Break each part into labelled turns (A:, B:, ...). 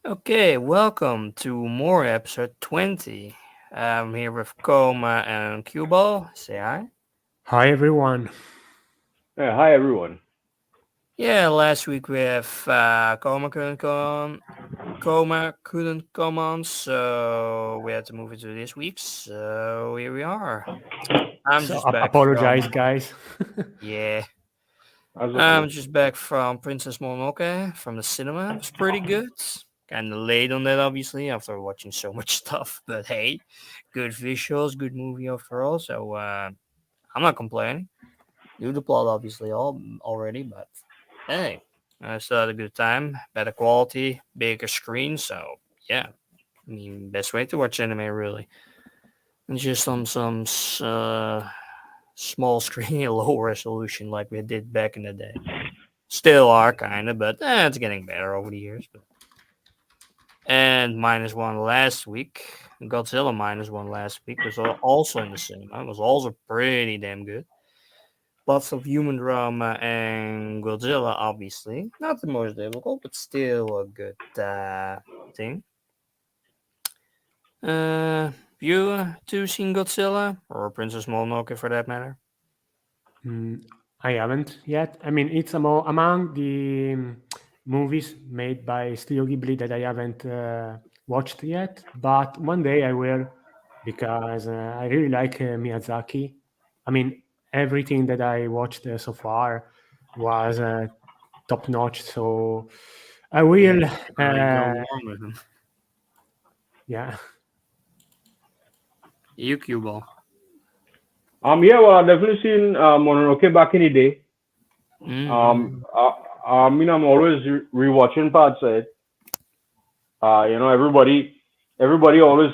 A: Okay, welcome to Mori episode 20. I'm here with Koma and Qbhall. Say hi.
B: Hi everyone.
C: Yeah, hi everyone.
A: Yeah, last week we have Koma couldn't come on, so we had to move it to this week. So here we are. I'm
B: So
A: just back
B: apologize,
A: from
B: guys.
A: yeah.
C: That's
A: I'm
C: okay.
A: just back from Princess Mononoke from the cinema. It was pretty good. Kind of late on that, obviously, after watching so much stuff. But hey, good visuals, good movie after all. So I'm not complaining. Knew the plot obviously all already, but hey, I still had a good time. Better quality, bigger screen. So yeah, I mean, best way to watch anime really. And just small screen, low resolution like we did back in the day. Still are kind of, but it's getting better over the years. But and -1 last week. Godzilla -1 last week was also in the cinema. It was also pretty damn good. Lots of human drama and Godzilla, obviously. Not the most difficult, but still a good thing. You two seen Godzilla? Or Princess Mononoke for that matter?
B: Mm, I haven't yet. I mean, it's among the movies made by Studio Ghibli that I haven't watched yet. But one day I will, because I really like Miyazaki. I mean, everything that I watched so far was top notch. So I
A: Yeah,
B: will.
A: can't really go wrong with him.
B: Yeah.
A: You cue ball.
C: Yeah, well, I've definitely seen Mononoke back in the day.
A: Mm-hmm.
C: I'm always rewatching parts of it. Everybody always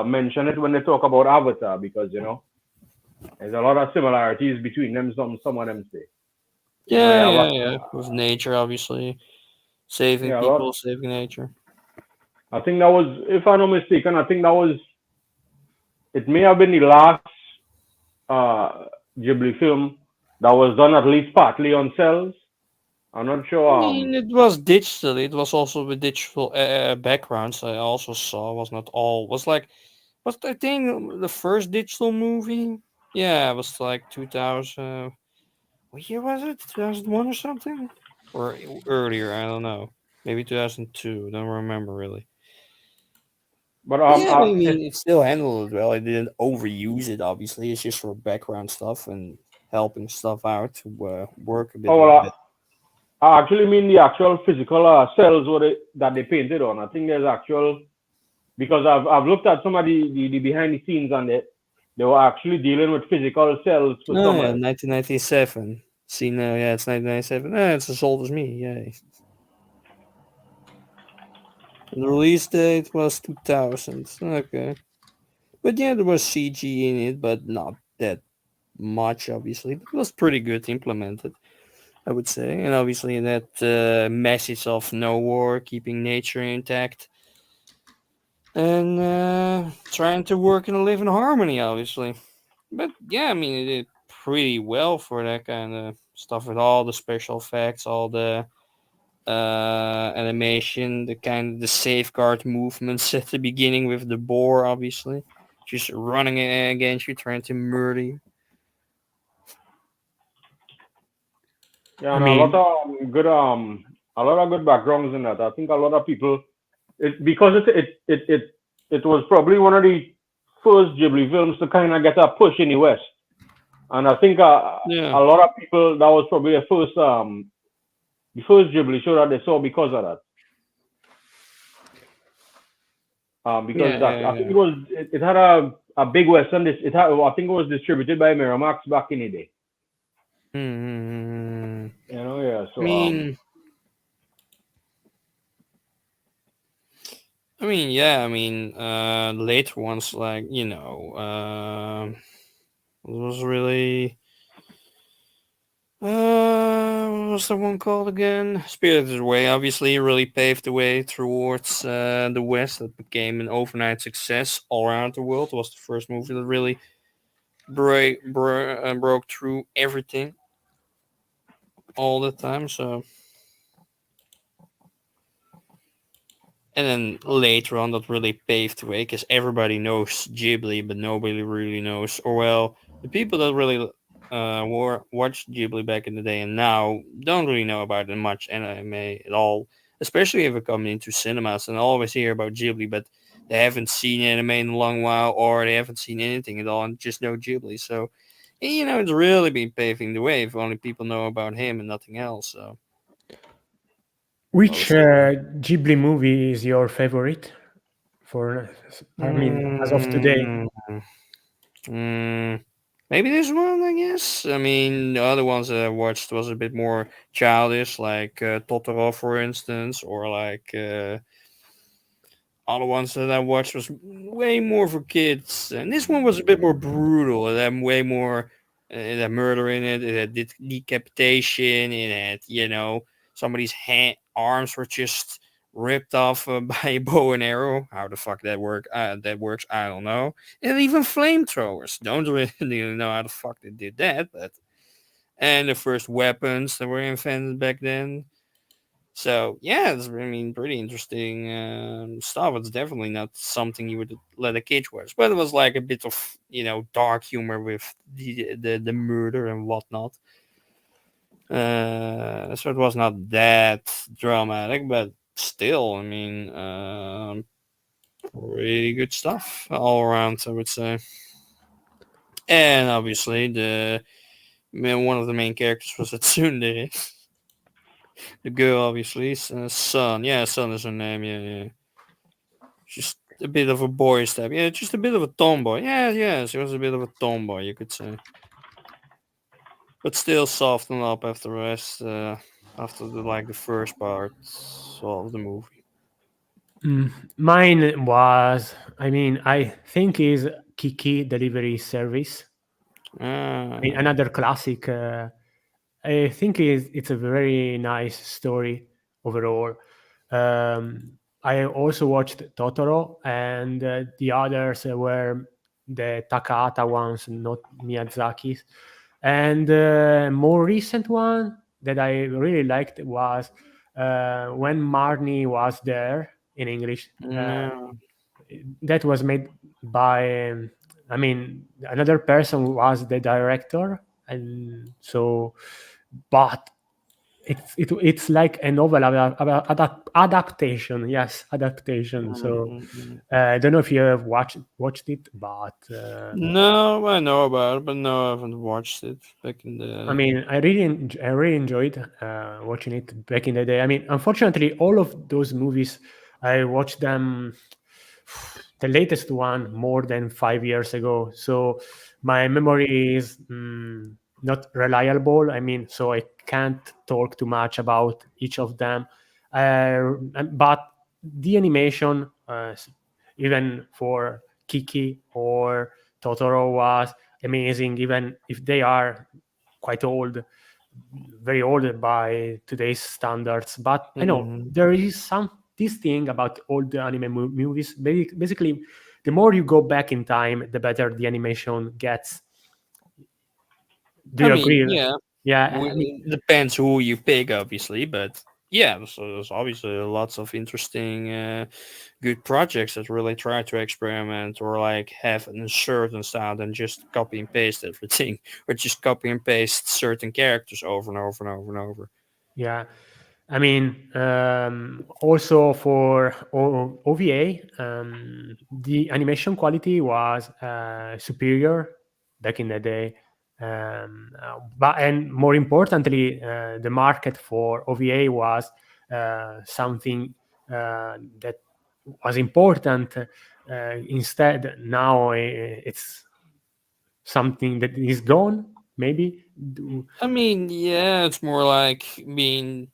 C: mention it when they talk about Avatar because there's a lot of similarities between them. Some of them say, they
A: Yeah,
C: have
A: yeah, yeah. With nature, obviously. Saving
C: yeah, a lot.
A: people, saving nature.
C: I think that was, if I'm not mistaken, I think that was it may have been the last uh Ghibli film that was done at least partly on cells. I'm not sure.
A: I mean, it was digital. It was also with digital backgrounds. I also saw was not all was like was I think the first digital movie. Yeah, it was like 2000. What year was it? 2001 or something, or earlier? I don't know. Maybe 2002. Don't remember really.
C: But
A: Yeah, I mean, it still handled it well. I didn't overuse it. Obviously, it's just for background stuff and helping stuff out to work a bit
C: oh
A: with
C: well,
A: it.
C: I actually mean the actual physical cells that they painted on. I think there's actual because I've looked at some of the behind the scenes and they were actually dealing with physical cells for
A: Oh
C: some of
A: yeah,
C: it.
A: 1997. See now, yeah, it's 1997. It's as old as me. Yay. And the release date was 2000. Okay. But yeah, there was CG in it, but not that much, obviously. But it was pretty good implemented, I would say. And obviously, that message of no war, keeping nature intact, and trying to work and live in harmony, obviously. But yeah, I mean, it did pretty well for that kind of stuff with all the special effects, all the animation, the kind of the safeguard movements at the beginning with the boar, obviously, just running against you, trying to murder you.
C: Yeah,
B: I
C: and a lot
B: mean,
C: of good a lot of good backgrounds in that. I think a lot of people because it was probably one of the first Ghibli films to kind of get a push in the West, and I think
A: Yeah,
C: a lot of people that was probably the first Ghibli show that they saw because of that. Because
A: yeah,
C: that
A: yeah,
C: I think
A: yeah.
C: it had a big Western. It had I think it was distributed by Miramax back in the day.
A: Hmm.
C: Yeah.
A: I
C: So
A: mean, yeah. I mean, later ones like it was really what was the one called again? Spirited Away, obviously, really paved the way towards the West. That became an overnight success all around the world. It was the first movie that really broke through everything all the time. So And then later on, that really paved the way because everybody knows Ghibli, but nobody really knows. Or well, the people that really watched Ghibli back in the day and now don't really know about it much anime at all. Especially if it comes into cinemas, and I always hear about Ghibli, but they haven't seen anime in a long while, or they haven't seen anything at all, and just know Ghibli. So, it's really been paving the way if only people know about him and nothing else. So, well,
B: Which
A: it's definitely.
B: Ghibli movie is your favorite? For I mean, as of today.
A: Mm, mm, maybe this one, I guess. I mean, the other ones that I watched was a bit more childish, like Totoro, for instance, or like other ones that I watched was way more for kids, and this one was a bit more brutal. It had way more, it had murder in it. It had decapitation. It had, somebody's arms were just ripped off by a bow and arrow. How the fuck that work? That works, I don't know. And even flamethrowers. Don't really know how the fuck they did that, but and the first weapons that were invented back then. So yeah, it's pretty interesting stuff. It's definitely not something you would let a kid watch, but it was like a bit of dark humor with the murder and whatnot. So it was not that dramatic, but still, pretty good stuff all around, I would say. And obviously, one of the main characters was a tsundere, the girl, obviously, Sun. Yeah, Sun is her name. Yeah, yeah. Just a bit of a boyish type. Yeah, just a bit of a tomboy. Yeah, yeah, she was a bit of a tomboy, you could say. But still softened up after the rest, after the first part of the movie.
B: Mine was, I mean, I think is Kiki Delivery Service. I mean,
A: Ah,
B: another classic. I think it's a very nice story overall. I also watched Totoro, and the others were the Takahata ones, not Miyazaki's. And more recent one that I really liked was when Marnie was there in English.
A: no.
B: That was made by, I mean, another person was the director, and so, but it's like a novel adaptation. Yes, adaptation. So
A: Mm.
B: I don't know if you have watched it, but
A: No, I know about it, but no, I haven't watched it back in
B: I
A: the.
B: mean, I really enjoyed watching it back in the day. I mean, unfortunately, all of those movies I watched them. The latest one more than 5 years ago, so my memory is not reliable. I mean, so I can't talk too much about each of them. But the animation, even for Kiki or Totoro, was amazing, even if they are quite old, very old by today's standards. But I know
A: Mhm.
B: there is some this thing about all the anime movies. Basically, the more you go back in time, the better the animation gets. Do you agree?
A: Yeah,
B: Yeah, I mean,
A: it depends who you pick, obviously, but yeah, so there's obviously lots of interesting, good projects that really try to experiment or like have a certain style than just copy and paste everything, or just copy and paste certain characters over and over and over and over.
B: yeah. I mean, also for OVA, the animation quality was superior back in the day. But and more importantly, the market for OVA was something that was important. Instead, now it's something that is gone. Maybe.
A: Yeah, it's more like being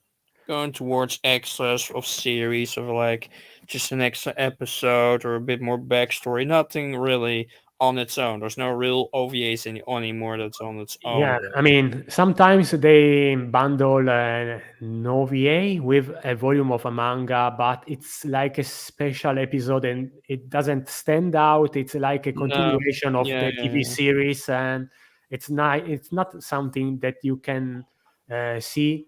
A: going towards extras of series of like just an extra episode or a bit more backstory. Nothing really on its own. There's no real OVAs anymore that's on its
B: Yeah,
A: own,
B: I
A: really.
B: mean, sometimes they bundle an OVA with a volume of a manga, but it's like a special episode and it doesn't stand out. It's like a
A: No,
B: continuation of
A: yeah,
B: the
A: yeah,
B: TV
A: yeah.
B: series, and it's not something that you can see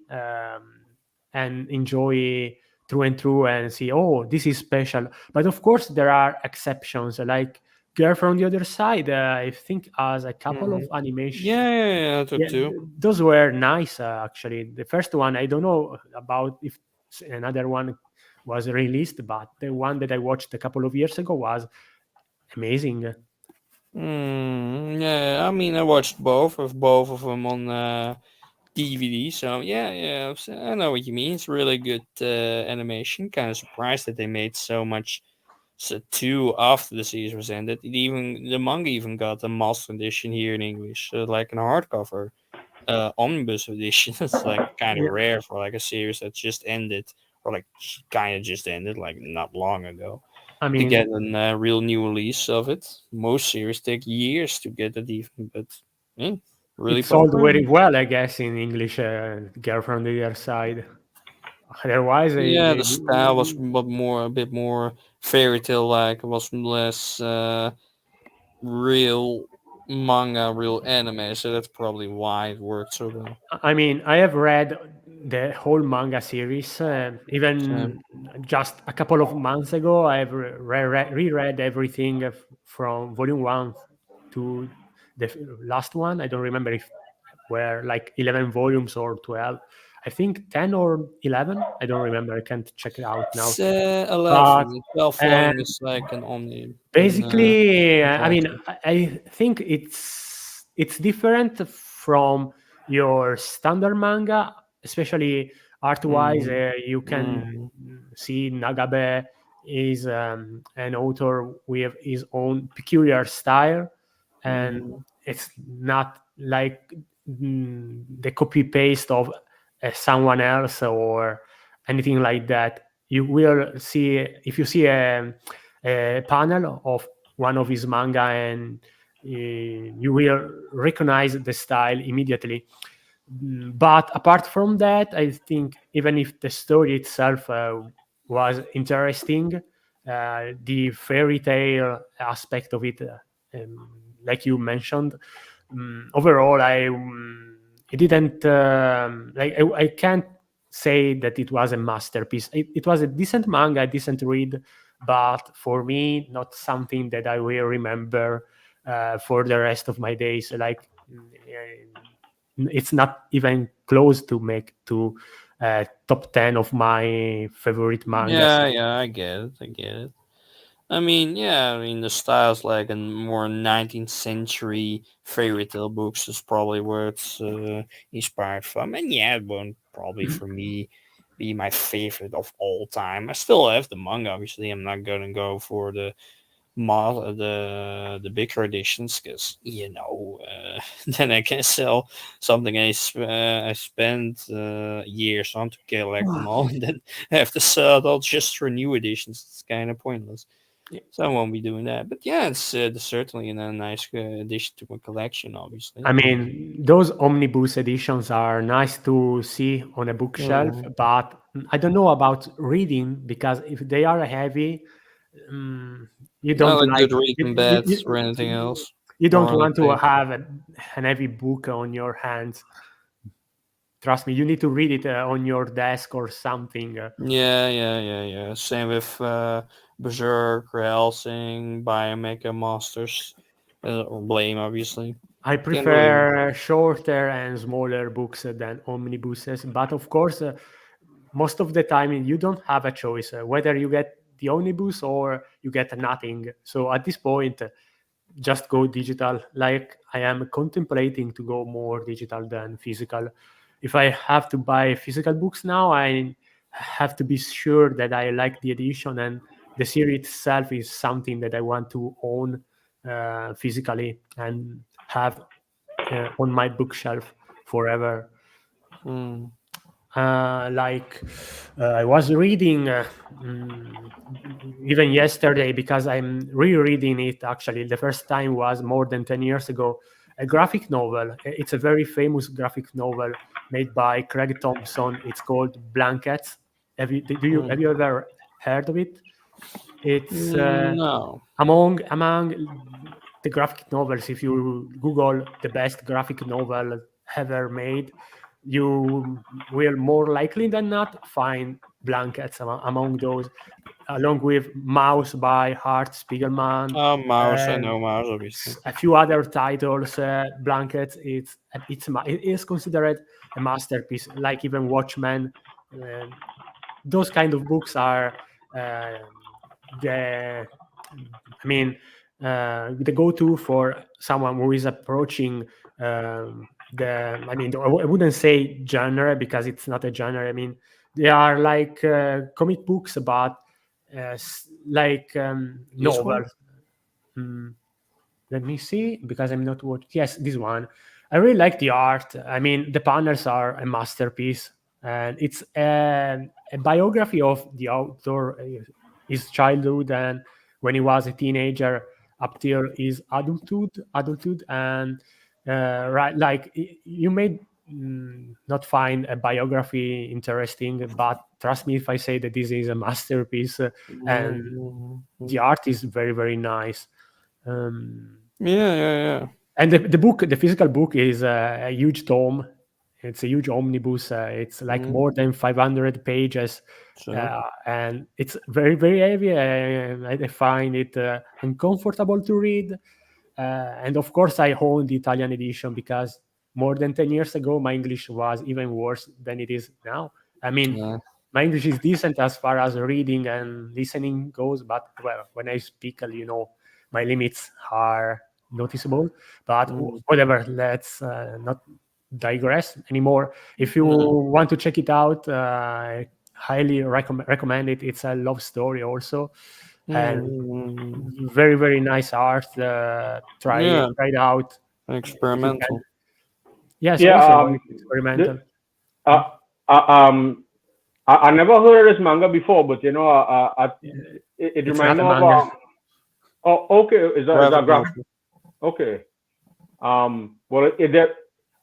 B: and enjoy through and through and see, oh, this is special. But of course, there are exceptions. Like Girl from the Other Side, I think has a couple of
A: Mhm.
B: animation.
A: Yeah, yeah, yeah, that
B: Yeah,
A: too.
B: those were nice actually. The first one, I don't know about if another one was released, but the one that I watched a couple of years ago was amazing.
A: Yeah, I mean, I watched both of them on DVD. So yeah, yeah, so I know what you mean. It's really good animation. Kind of surprised that they made so much. So two after the series was ended, the manga even got a master edition here in English, like in a hardcover omnibus edition. It's like kind of
B: Yeah,
A: rare for like a series that just ended, or like kind of just ended, like not long ago,
B: I
A: to get
B: mean,
A: a real new release of it. Most series take years to get it even, but yeah, really
B: it sold
A: popular.
B: very well, I guess, in English. Girl from the Other Side. Otherwise,
A: Yeah, the style was a bit more fairy tale like. It was less real manga, real anime. So that's probably why it worked so well.
B: I mean, I have read the whole manga series.
A: So,
B: Even just a couple of months ago, I've reread everything from volume one to the last one. I don't remember if were like 11 volumes or 12. I think 10 or 11. I don't remember. I can't check it out now.
A: it's
B: But
A: 11. The 12th
B: uh,
A: volume is like an omni
B: basically, I mean,
A: collection.
B: I think it's different from your standard manga, especially art wise.
A: Mm,
B: You can
A: mm,
B: see Nagabe is an author with his own peculiar style, and
A: mm,
B: it's not like the copy paste of someone else or anything like that. You will see, if you see a panel of one of his manga, and you will recognize the style immediately. But apart from that, I think even if the story itself was interesting, the fairy tale aspect of it, like you mentioned, overall, it didn't like I can't say that it was a masterpiece. It was a decent manga, a decent read, but for me, not something that I will remember for the rest of my days. Like it's not even close to make to top 10 of my favorite mangas.
A: yeah, yeah, I get it. I get it. I mean, yeah, I mean, the style's like a more 19th century fairy tale books is probably where it's inspired from. And yeah, it won't probably for me be my favorite of all time. I still have the manga, obviously. I'm not going to go for the the bigger editions because then I can sell something I spent years on to collect them all, and then have to sell it all just for new editions. It's kind of pointless. So I won't be doing that. But yeah, it's certainly a nice addition to my collection, obviously.
B: I mean, those omnibus editions are nice to see on a bookshelf,
A: Mm.
B: but I don't know about reading because if they are heavy, um, you
A: Not
B: don't
A: a
B: like
A: good reading beds or anything else.
B: you don't
A: Or let's
B: want to
A: say,
B: have an heavy book on your hands. Trust me, you need to read it on your desk or something.
A: yeah. Same with Berserk, Helsing, Biomecha Masters, or Blame, obviously.
B: I
A: Can't really.
B: prefer shorter and smaller books than omnibuses, but of course, most of the time you don't have a choice whether you get the omnibus or you get nothing. So at this point, just go digital. Like I am contemplating to go more digital than physical. If I have to buy physical books now, I have to be sure that I like the edition and the series itself is something that I want to own physically and have on my bookshelf forever.
A: Hmm.
B: Like I was reading mm, even yesterday because I'm rereading it. Actually, the first time was more than 10 years ago. A graphic novel. It's a very famous graphic novel made by Craig Thompson. It's called Blankets. Have you ever heard of it? It's
A: No.
B: among the graphic novels. If you Google the best graphic novel ever made, you will more likely than not find blankets among those, along with Mouse by Art Spiegelman.
A: Mouse, I
B: and
A: know Mouse, obviously.
B: a few other titles. Blankets, it is considered a masterpiece, like even Watchmen. Those kind of books are the I mean the go-to for someone who is approaching I wouldn't say genre, because it's not a genre. I mean, they are like comic books, but like
A: This one?
B: novels. Mm, let me see, because I'm not watching. Yes, this one. I really like the art. I mean, the panels are a masterpiece, and it's a biography of the author, his childhood, and when he was a teenager up till his adulthood, and right, like you may not find a biography interesting, but trust me if I say that this is a masterpiece, and the art is very, very nice.
A: Yeah.
B: And the physical book is a huge tome. It's a huge omnibus. It's like more than 500 pages,
A: So,
B: and it's very, very heavy. I find it uncomfortable to read. And of course, I own the Italian edition, because more than 10 years ago, my English was even worse than it is now. I mean,
A: yeah.
B: my English is decent as far as reading and listening goes, but well, when I speak, my limits are noticeable. But whatever, let's not digress anymore. If you want to check it out, I highly recommend it. It's a love story also, and very, very nice art. Try
A: Yeah,
B: it out if you can.
A: experimental.
B: Yes,
C: Yeah.
B: also experimental.
C: The, uh, uh, um, I never heard of this manga before, but it
B: It's
C: reminds
B: not
C: me
B: a
C: of
B: manga.
C: oh, okay, is that
A: Graphic
C: graphic?
A: novel.
C: Okay. Well,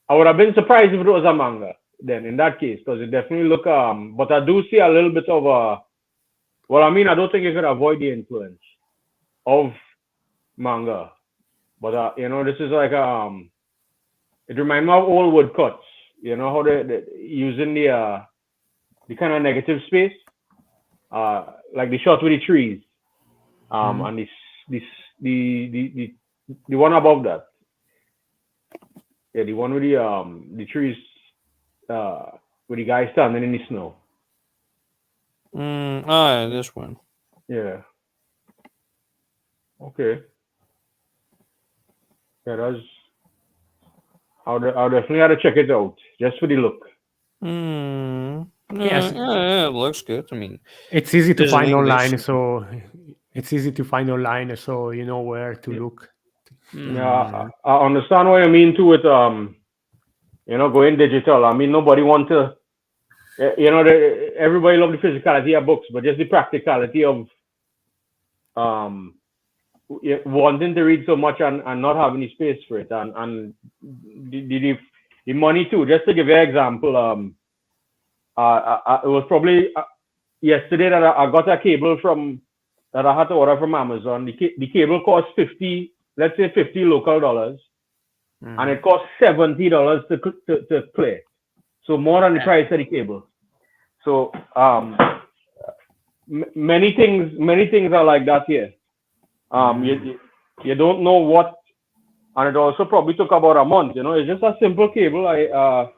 C: I would have been surprised if it was a manga then in that case, because it definitely look but I do see a little bit of a, well, I mean, I don't think you could avoid the influence of manga, but this is like it reminds me of old woodcuts. You know how they using the kind of negative space, like the shot with the trees, and this the one above that, yeah, the one with the trees, uh, with the guy standing in the snow.
A: Yeah, this one.
C: Yeah. Okay. Yeah, that's. I'll definitely have to check it out just for the look.
B: Yes,
A: Yeah, it looks good. I mean,
B: it's easy to
A: it's in
B: find
A: English.
B: online, so you know where to look.
C: Yeah, I understand what you mean too with going digital. I mean, nobody want to. Everybody love the physicality of books, but just the practicality of um wanting to read so much and not having the space for it, and the money too. Just to give you an example, it was probably yesterday that I got a cable from that I had to order from Amazon. The cable cost 50, let's say 50 local dollars, and it cost $70 to play. So more than the price of the cable. So many things are like that here. You don't know what, and it also probably took about a month. It's just a simple cable. That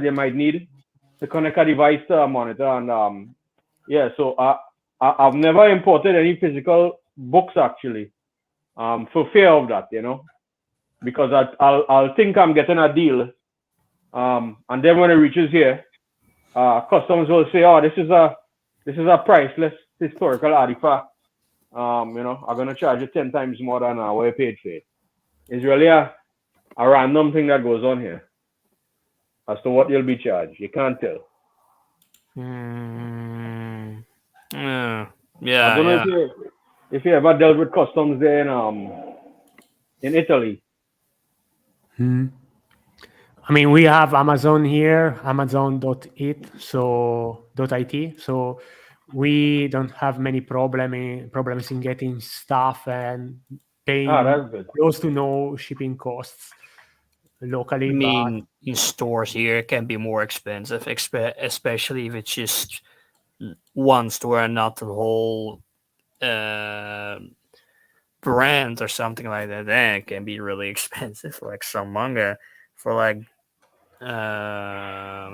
C: you might need to connect a device to a monitor, and yeah. So I've never imported any physical books actually, for fear of that. Because I'll think I'm getting a deal, and then when it reaches here, customs will say, "Oh, this is a priceless historical artifact. I'm gonna charge you 10 times more than what you paid for it." It's really a random thing that goes on here as to what you'll be charged. You can't tell.
A: Yeah,
C: I don't know
A: yeah.
C: if you ever dealt with customs there in Italy.
B: I mean, we have Amazon here, Amazon.it, so .it. So we don't have many problems in getting stuff and paying
C: That's good.
B: close to no shipping costs. locally,
A: I
B: but
A: mean, in stores here, it can be more expensive, especially if it's just one store and not the whole uh, brand or something like that. Then it can be really expensive. Like some manga for like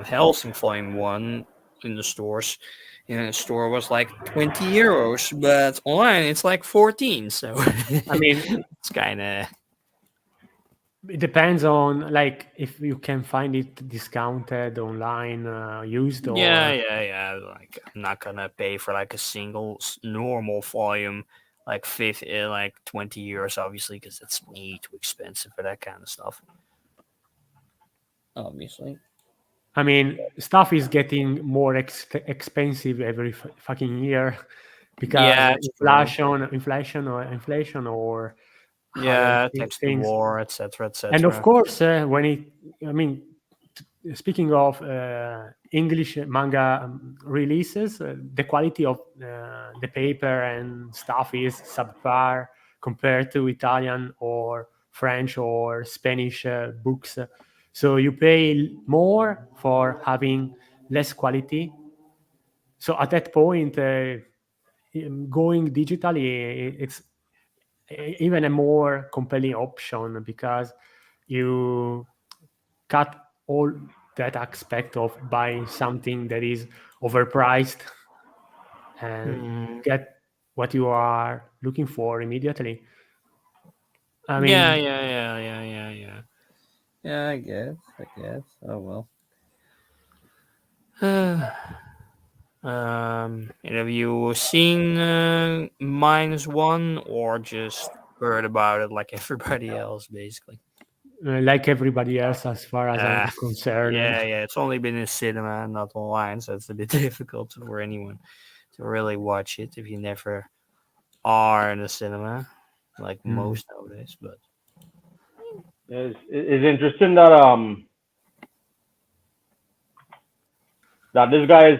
A: Helsing Volume 1 in the stores. In a store was like 20 euros, but online it's like 14. So
B: I mean,
A: it's kind of.
B: it depends on like if you can find it discounted online, used
A: Yeah,
B: or
A: yeah, yeah. Like I'm not gonna pay for like a single normal volume, like 20 euros, obviously, because it's way too expensive for that kind of stuff. Obviously.
B: I mean, stuff is getting more expensive every fucking year because
A: Yeah, it's true.
B: inflation or other
A: Yeah, thanks to
B: things.
A: war, etc.,
B: And of
A: etc.
B: course, I mean, speaking of English manga releases, the quality of the paper and stuff is subpar compared to Italian or French or Spanish books. So you pay more for having less quality. So at that point, going digitally, it's even a more compelling option because you cut all that aspect of buying something that is overpriced and
A: Hmm.
B: get what you are looking for immediately. I
A: Yeah,
B: mean,
A: yeah, yeah, yeah, yeah, yeah. Yeah, I guess. I guess. Oh well. And have you seen -1 or just heard about it like everybody else, basically?
B: like everybody else, as far as I'm
A: Uh,
B: concerned.
A: yeah, yeah. It's only been in cinema, not online, so it's a bit difficult for anyone to really watch it if you never are in the cinema, like
B: Mm.
A: most nowadays. But
C: It's interesting that that this guy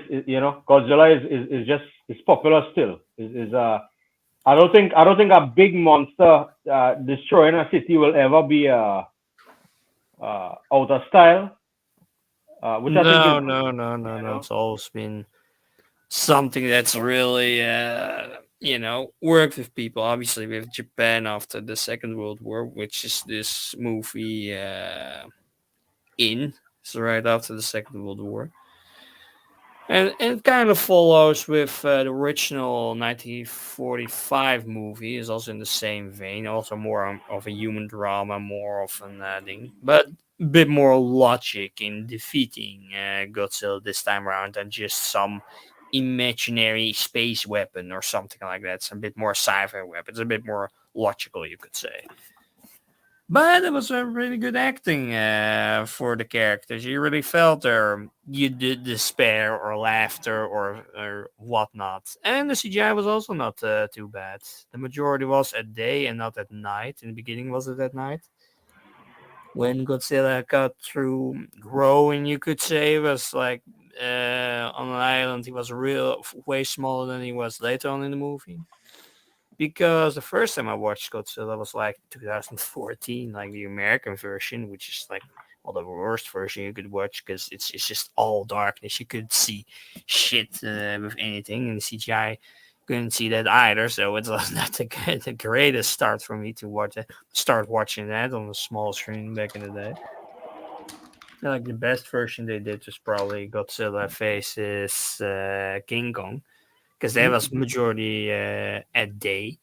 C: Godzilla is just is popular still. Is I don't think a big monster destroying a city will ever be out of style. Which I think is
A: no, no, no, no,
C: you
A: no.
C: know
A: It's always been something that's really worked with people, obviously with Japan after the Second World War, which is this movie in so right after the Second World War, and it kind of follows with the original 1945 movie, is also in the same vein, also more of a human drama, more of an thing, but a bit more logic in defeating Godzilla this time around than just some imaginary space weapon or something like that. It's a bit more sci-fi weapon. It's a bit more logical, you could say. But it was a really good acting for the characters. You really felt their you did despair or laughter or whatnot. And the CGI was also not too bad. The majority was at day and not at night. In the beginning, was it at night? When Godzilla got through growing, you could say, it was like on an island. He was real way smaller than he was later on in the movie. Because the first time I watched Godzilla was like 2014, like the American version, which is like well the worst version you could watch because it's just all darkness. You could see shit with anything, and the CGI couldn't see that either. So it was not the greatest start for me to start watching that on a small screen back in the day. Like the best version they did was probably Godzilla faces King Kong because that was majority at day.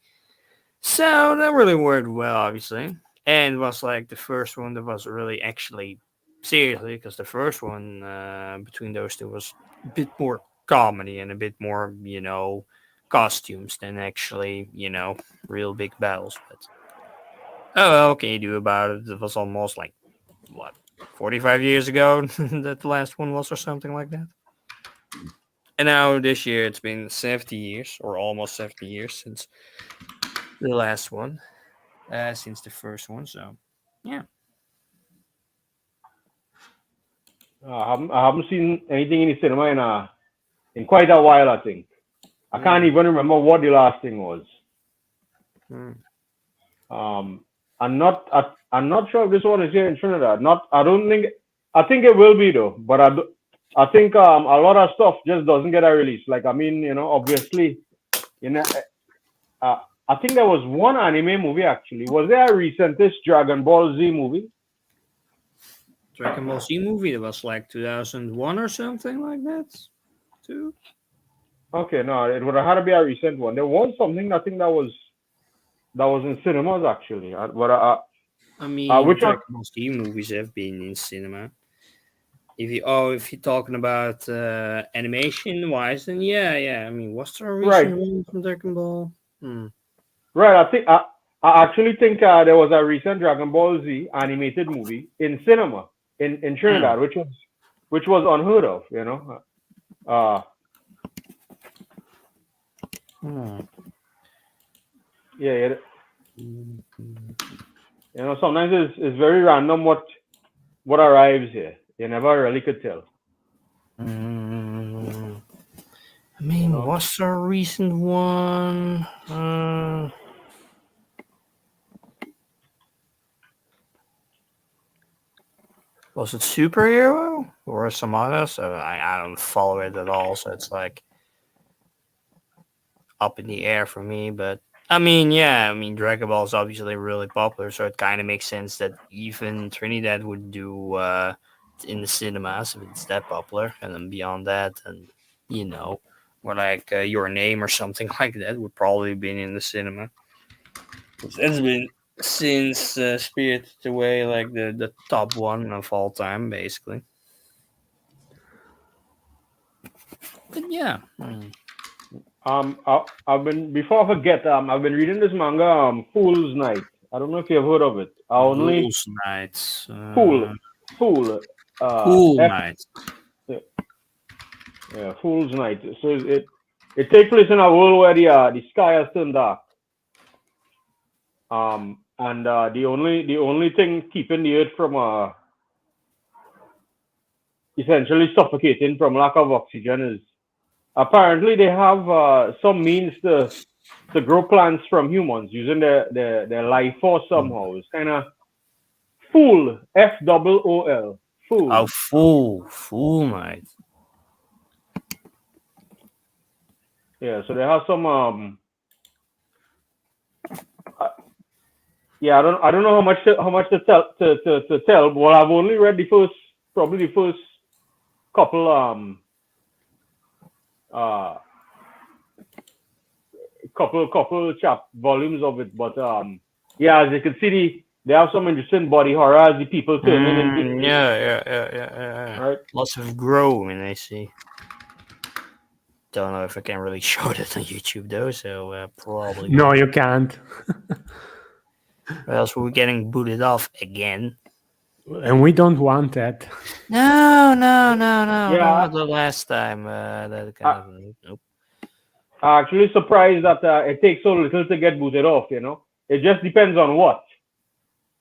A: So that really worked well, obviously, and was like the first one that was really actually seriously because the first one between those two was a bit more comedy and a bit more costumes than actually real big battles. But oh well, what can you do about it? It was almost like what 45 years ago that the last one was or something like that. And now this year it's been 70 years or almost 70 years since the last one. Since the first one. So, yeah.
C: I haven't seen anything in the cinema in quite a while. I think I can't
A: Mm.
C: even remember what the last thing was.
A: Mm.
C: Um, I'm not sure if this one is here in Trinidad. Not I don't think I think it will be though, but I think a lot of stuff just doesn't get a release. Like I mean, obviously, you know, I think there was one anime movie actually. Was there a recentest Dragon Ball Z movie?
A: Dragon Ball Z movie that was like 2001 or something like that. Too.
C: Okay, no, it would have had to be a recent one. There was something I think that was in cinemas actually.
A: I mean,
C: Which one?
A: Dragon Ball Z movies have been in cinema. If you're talking about animation wise, then yeah. I mean, what's the
C: Right,
A: recent one from Dragon Ball? Hmm.
C: right. I actually think there was a recent Dragon Ball Z animated movie in cinema in
A: Hmm.
C: Trinidad, which was unheard of. Uh,
A: Hmm.
C: yeah, yeah.
A: Hmm.
C: Sometimes it's very random what arrives here. You never really could tell.
A: Hmm. I
C: You
A: mean,
C: know.
A: what's the recent one? Was it superhero or some other? So I don't follow it at all. So it's like up in the air for me. But I mean, yeah, I mean, Dragon Ball is obviously really popular, so it kind of makes sense that even Trinidad would do in the cinemas if it's that popular. And then beyond that, and you know, or like Your Name or something like that would probably been in the cinema. 'Cause it's been since Spirited Away, like the top one of all time, basically. But yeah,
C: I've been before I forget. I've been reading this manga, Fool's Night. I don't know if you've heard of it. I only
A: Ghouls Nights,
C: Fool, Fool,
A: Cool
C: F,
A: Nights.
C: yeah, Fool's Night. So it takes place in a world where the sky has turned dark. And the only thing keeping the earth from essentially suffocating from lack of oxygen is apparently they have some means to grow plants from humans using their life force somehow. It's kind of fool, Fool,
A: Oh,
C: fool.
A: Fool Night.
C: Yeah, so they have some uh, yeah, I don't know how much to tell. Well, I've only read probably the first couple uh couple chap volumes of it, but yeah, as you can see, they have some interesting body horror as the people turning into
A: Yeah.
C: right.
A: Lots of growing, I see. Don't know if I can really show that on YouTube though, so probably
B: No,
A: not.
B: you can't.
A: Or else we're getting booted off again.
B: And we don't want that.
A: No,
C: Yeah,
A: not the last time. That kind
C: I,
A: of nope.
C: I'm actually surprised that it takes so little to get booted off. It just depends on what.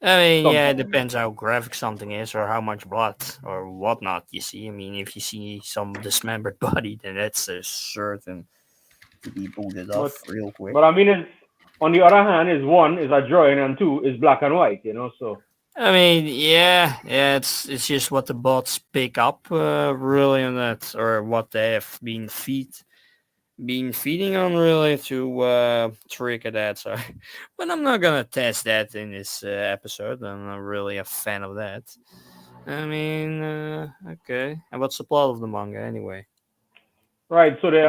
A: I mean, yeah, it
C: Sometimes.
A: depends how graphic something is or how much blood or whatnot you see. I mean, if you see some dismembered body, then that's certain to be booted
C: But
A: off real quick.
C: but I mean, on the other hand, is one is a drawing and two is black and white. So
A: I mean, yeah, it's just what the bots pick up, really, on that, or what they have been feeding on, really, to trigger that. So, but I'm not gonna test that in this episode. I'm not really a fan of that. I mean, okay. And what's the plot of the manga anyway?
C: right, so they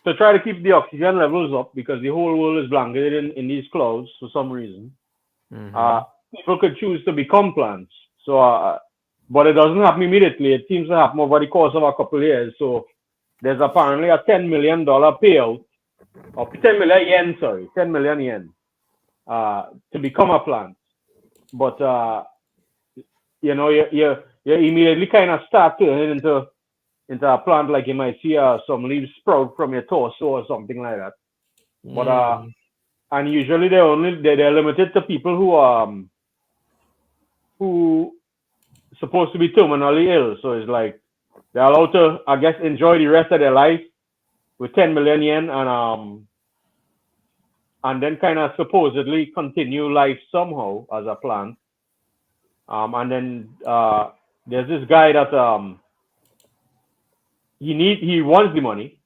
C: to try to keep the oxygen levels up because the whole world is blanketed in these clouds for some reason.
A: Mm-hmm.
C: Uh, People could choose to become plants. So, but it doesn't happen immediately. It seems to happen over the course of a couple of years. So there's apparently a $10 million payout, or 10 million yen, sorry, 10 million yen, to become a plant. But you immediately kind of start turning into a plant, like you might see some leaves sprout from your torso or something like that. But
A: Mm.
C: and usually they're limited to people who supposed to be terminally ill. So it's like they're allowed to, I guess, enjoy the rest of their life with 10 million yen and then kind of supposedly continue life somehow as a plant. And then there's this guy that he wants the money,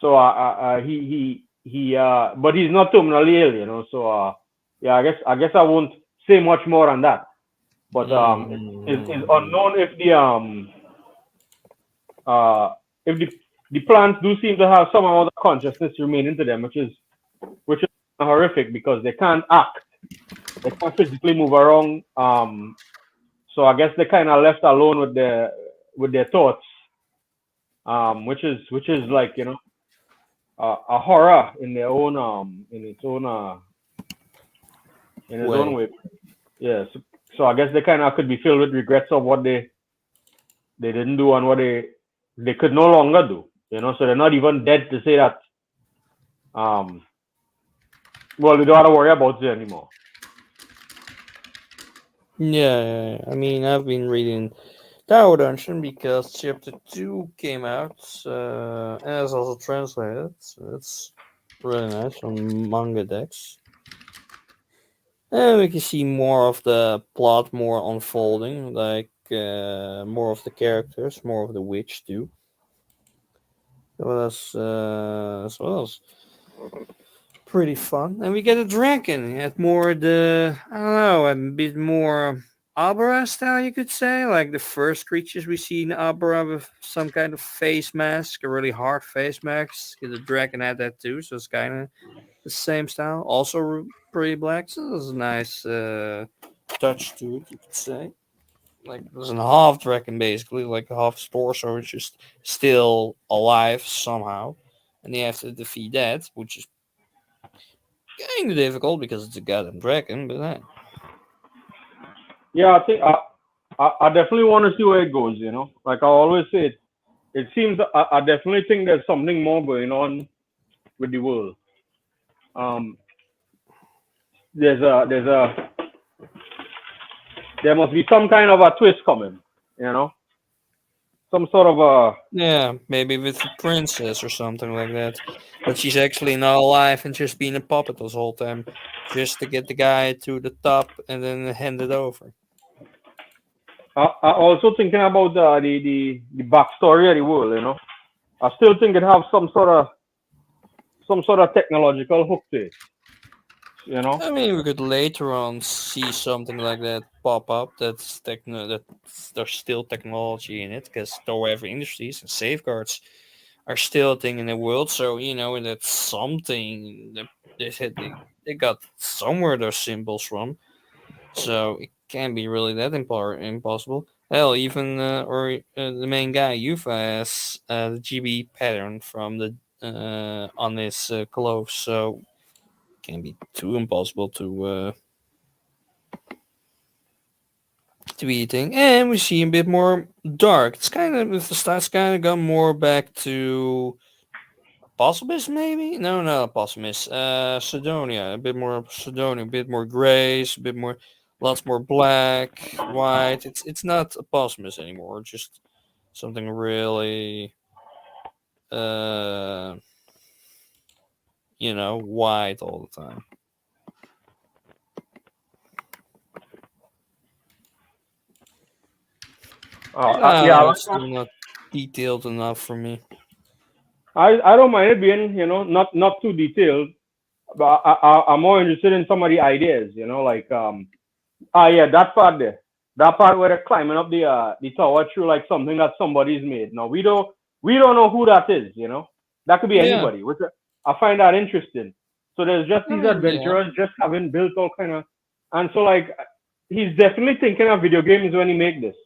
C: so but he's not terminally ill, you know. So yeah, I guess I won't say much more on that. But it's unknown uh if the plants do seem to have some amount of consciousness remaining to them, which is horrific because they can't act, they can't physically move around. So I guess they kind of left alone with their thoughts, which is like a horror in their own in its own
A: Way.
C: way. Yeah. So I guess they kind of could be filled with regrets of what they didn't do and what they could no longer do. You know, so they're not even dead to say that. Um, well, we don't have to worry about it anymore.
A: Yeah, I mean, I've been reading Tower Dungeon because chapter 2 came out and it's also translated. So it's really nice on Manga Dex. And we can see more of the plot more unfolding, like more of the characters, more of the witch too. So that's pretty fun. And we get a dragon. It more the I don't know, a bit more Abra style you could say. Like the first creatures we see in Abra with some kind of face mask, a really hard face mask. The dragon had that too, so it's kinda the same style. Also pretty black, so there's a nice touch to it, you could say. Like there's a half dragon basically, like a half torso, which is still alive somehow, and you have to defeat that, which is kind of difficult because it's a goddamn dragon. But
C: Yeah, I think I definitely want to see where it goes. You know, like I always say, it seems I definitely think there's something more going on with the world. Um, there's a there must be some kind of a twist coming. You know, some sort of a
A: yeah, maybe with the princess or something like that. That she's actually not alive and just being a puppet this whole time, just to get the guy to the top and then hand it over.
C: I also thinking about the backstory of the world. You know, I still think it have some sort of technological hook to it. You know.
A: I mean, we could later on see something like that pop up. There's still technology in it because whatever industries and safeguards are still a thing in the world. So that's something that they got somewhere those symbols from. So it can't be really that impossible. Hell, even or the main guy Yufa has the GB pattern from the on his clothes, so can't be too impossible to be eating. And we see a bit more dark. It's kind of with the stats kind of gone more back to Apostomus, maybe? No, not Apostomus. Sidonia. A bit more Sidonia, a bit more grays, a bit more, lots more black, white. It's not Apostomus anymore. Just something really, uh, white all the time. I don't
C: Yeah,
A: know. It's still not detailed enough for me.
C: I don't mind it being, not too detailed, but I'm more interested in some of the ideas, like yeah, that part there, that part where they're climbing up the tower through like something that somebody's made. No, we don't know who that is, that could be
A: Yeah.
C: anybody, which I find that interesting. So there's just
A: I
C: these
A: mean, yeah.
C: adventurers just having built all kind of, and so like he's definitely thinking of video games when he make this,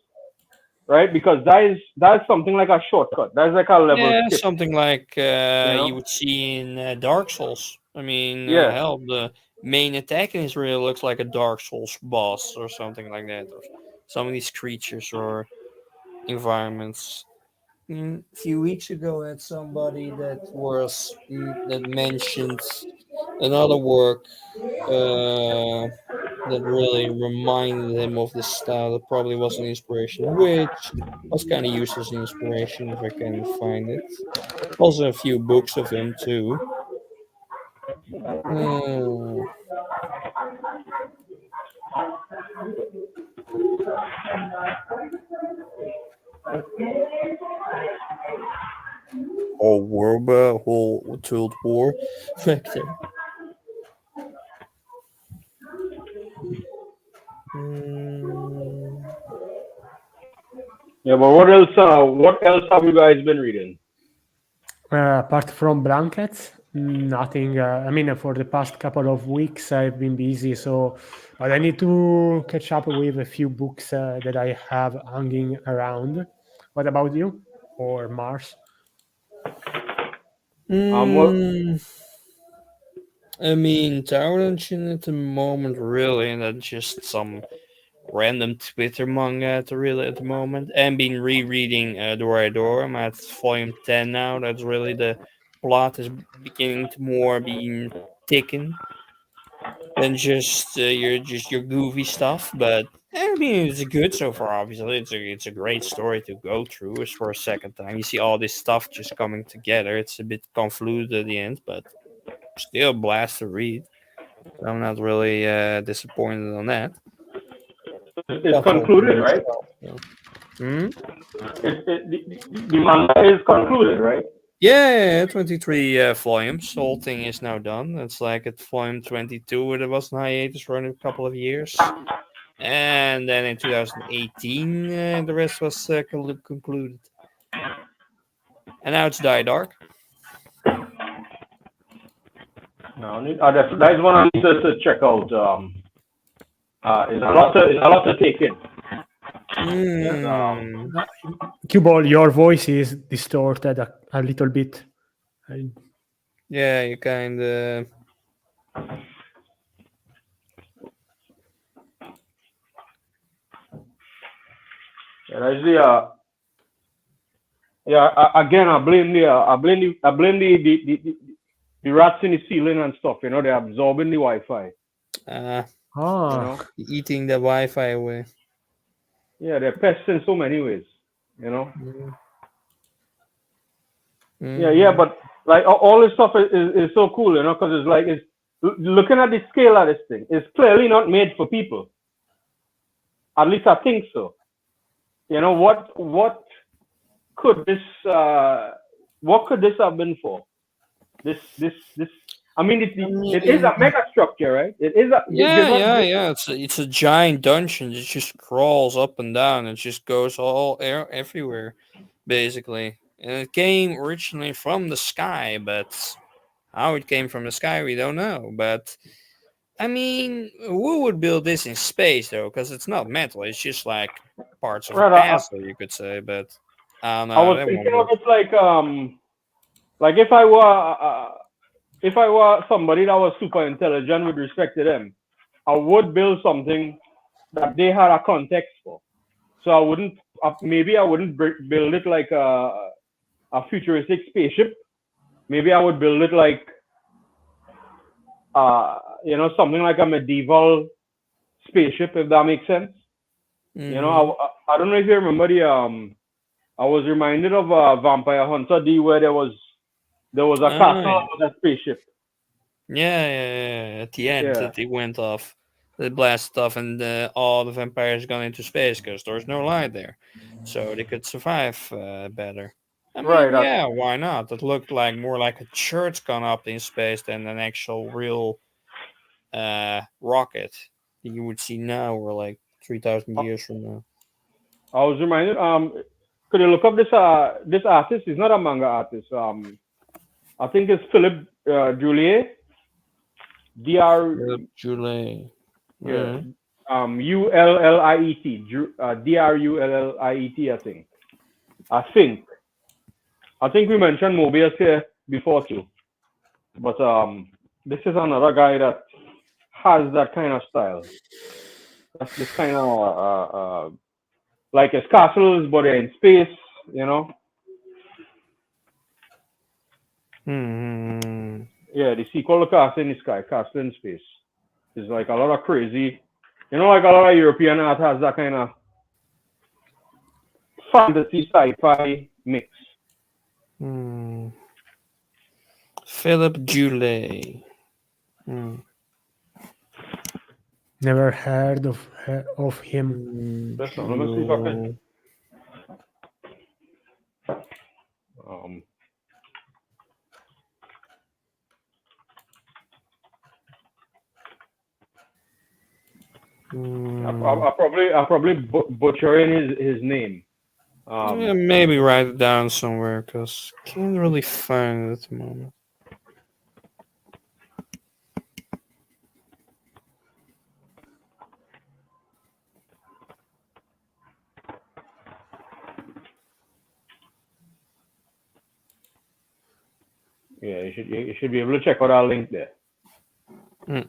C: right? Because that's something like a shortcut. That's like a level
A: Yeah,
C: skip,
A: something like
C: you know?
A: you would see in Dark Souls. I mean,
C: Yeah.
A: hell, the main attack in Israel looks like a Dark Souls boss or something like that, or some of these creatures or environments. A few weeks ago, I had somebody that mentioned another work that really reminded him of this style. That probably was an inspiration, which was kind of used as an inspiration if I can find it. Also, a few books of him too. Oh, whole world, whole world war back there. Mm,
C: Yeah, but what else have you guys been reading?
B: Apart from blankets, nothing. I mean, for the past couple of weeks, I've been busy, so but I need to catch up with a few books that I have hanging around. What about you or Mars?
C: What
A: mm, I mean, Tower Dungeon at the moment, really, and then just some random Twitter manga to really at the moment, and been rereading Door. I'm at volume 10 now. That's really the plot is beginning to more being taken than just your goofy stuff. But I mean, it's good so far. Obviously, it's a great story to go through. It's for a second time. You see all this stuff just coming together. It's a bit convoluted at the end, but still a blast to read. So I'm not really disappointed on that.
C: is
A: Got all the
C: concluded,
A: new
C: right?
A: stuff. So. Hmm?
C: The manga is concluded, right?
A: Yeah, 23 volumes. The whole thing is now done. It's like at volume 22, it was on hiatus for a couple of years. And then in 2018, the rest was concluded. And now it's Die Dark.
C: No, that is one I need to check out. It's a lot to take in. Yes,
A: Mm.
B: Qbhall, your voice is distorted a little bit. I-
A: Yeah, you kind of.
C: yeah, that's the yeah. Again, I blame the rats in the ceiling and stuff. You know, they're absorbing the Wi-Fi.
A: Uh,
C: You
B: ah,
C: know,
A: eating the Wi Fi away.
C: yeah, they're pests in so many ways. You know,
A: Mm.
C: yeah,
A: Mm.
C: but like all this stuff is so cool. You know, because it's like looking at the scale of this thing. It's clearly not made for people. At least I think so. You know could this uh what could this have been for? This I mean
A: I
C: it is
A: mean,
C: a mega structure, right? It is a
A: yeah,
C: there's not
A: yeah, yeah. It's a giant dungeon. It just crawls up and down. It just goes all everywhere, basically. And it came originally from the sky, but how it came from the sky, we don't know. But I mean, who would build this in space though? Because it's not metal. It's just like parts of a
C: right.
A: puzzle, you could say. But I don't
C: I
A: know.
C: was
A: That won't
C: thinking of
A: work.
C: it like if I were somebody that was super intelligent with respect to them, I would build something that they had a context for. So I wouldn't maybe I wouldn't build it like a futuristic spaceship. Maybe I would build it like something like a medieval spaceship, if that makes sense. You know,
A: Mm-hmm.
C: I don't know if you remember I was reminded of Vampire Hunter D, where there was a castle with a spaceship.
A: Yeah, yeah, yeah. At the end,
C: Yeah,
A: that it went off, the blast off, and all the vampires gone into space because there's no light there, so they could survive better. I
C: right.
A: mean, yeah, why not? It looked like more like a church gone up in space than an actual real rocket that you would see now, or like 3,000 years from now.
C: I was reminded. Could you look up this artist? He's not a manga artist. I think it's Philip Juliet. Dr.
A: Philip July.
C: Yeah.
A: Alright.
C: Ulliet. Drulliet. I think. I think. I think we mentioned Mobius here before too. But this is another guy that has that kind of style. That's this kind of like his castles, but they're in space. You know.
A: Hmm.
C: Yeah, the sequel to Castle in the Sky, Castle in Space. It's like a lot of crazy, like a lot of European art has that kind of fantasy sci-fi mix.
A: Hmm. Philip July. Hmm.
B: Never heard of him.
C: Listen, let me see if I can.
A: Qbhall.
C: Um,
A: Hmm.
C: I probably butchering his name.
A: Yeah,
C: Um,
A: maybe write it down somewhere because can't really find it at the moment.
C: yeah, you should be able to check out our link there.
A: Hmm.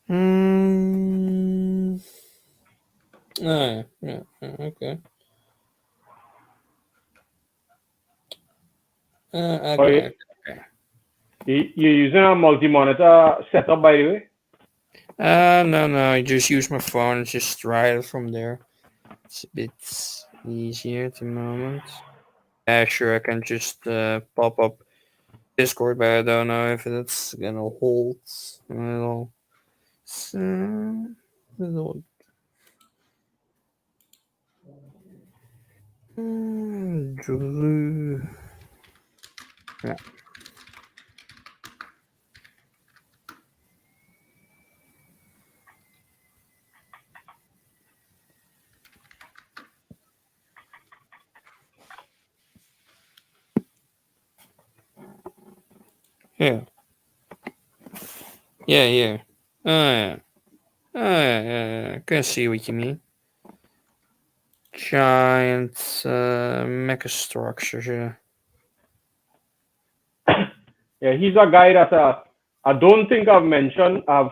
A: Hmm. Oh, yeah, okay.
C: Oh,
A: Okay, okay.
C: you're using a multi-monitor setup, by the way.
A: No, I just use my phone and just write it from there. It's a bit easier at the moment. Yeah, sure, I can just pop up Discord, but I don't know if that's gonna hold at all. So, little, yeah, yeah, yeah. Oh yeah, yeah. I can see what you mean. Giant mecha structures, yeah.
C: Yeah, he's a guy that I don't think I've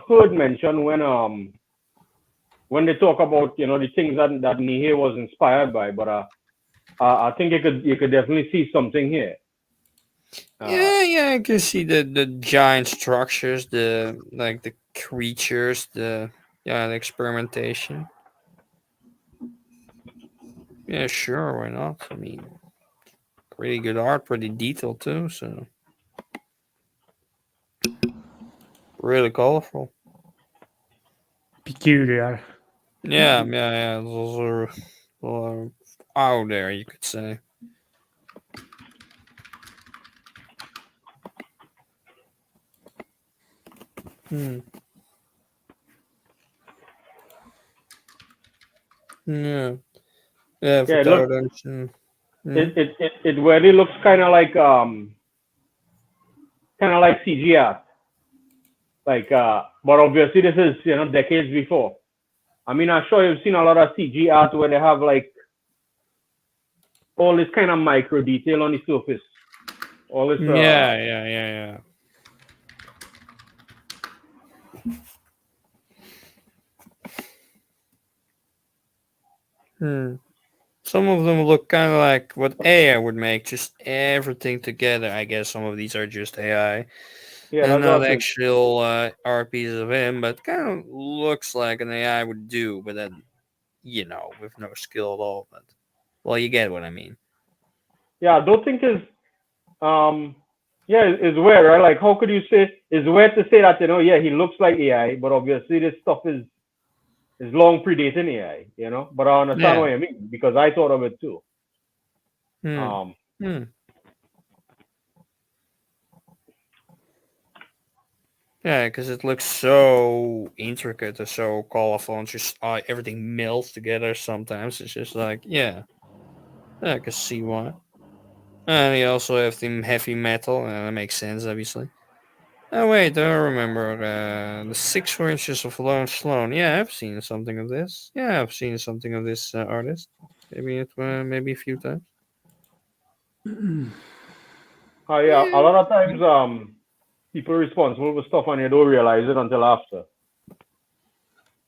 C: heard mentioned when they talk about the things that Nihei was inspired by, but I think you could definitely see something here. Uh,
A: Yeah, I can see the giant structures, the like the creatures, the experimentation. Yeah, sure, why not? I mean, pretty good art, pretty detailed too, so really colorful.
B: Peculiar.
A: Yeah. Those are out there, you could say. Hmm. Yeah, yeah, for
C: yeah, it looks
A: Taradunction. Hmm.
C: it really looks kind of like CG art, but obviously this is decades before. I mean, I'm sure you've seen a lot of CG art where they have like all this kind of micro detail on the surface, all this
A: Yeah. Hmm. Some of them look kind of like what AI would make, just everything together. I guess some of these are just AI
C: yeah,
A: and
C: that's what
A: not
C: I think.
A: actual RPs of him, but kind of looks like an AI would do, but then, with no skill at all. But, well, you get what I mean.
C: Yeah, I don't think is um is weird, right? Like, how could you say it's weird to say that yeah, he looks like AI, but obviously this stuff is long predating AI. But I understand
A: Yeah.
C: what you mean because I thought of it too.
A: Hmm.
C: Um,
A: Hmm. Yeah, because it looks so intricate and so colorful, and just everything melts together. Sometimes it's just like, yeah, I can see why. And you also have the heavy metal, and that makes sense, obviously. Oh wait, I remember the 6 4 inches of Lone Sloan. Yeah, I've seen something of this. Yeah, I've seen something of this artist. Maybe a few times.
C: yeah, a
A: Yeah.
C: lot of times people responsible for stuff and you don't realize it until after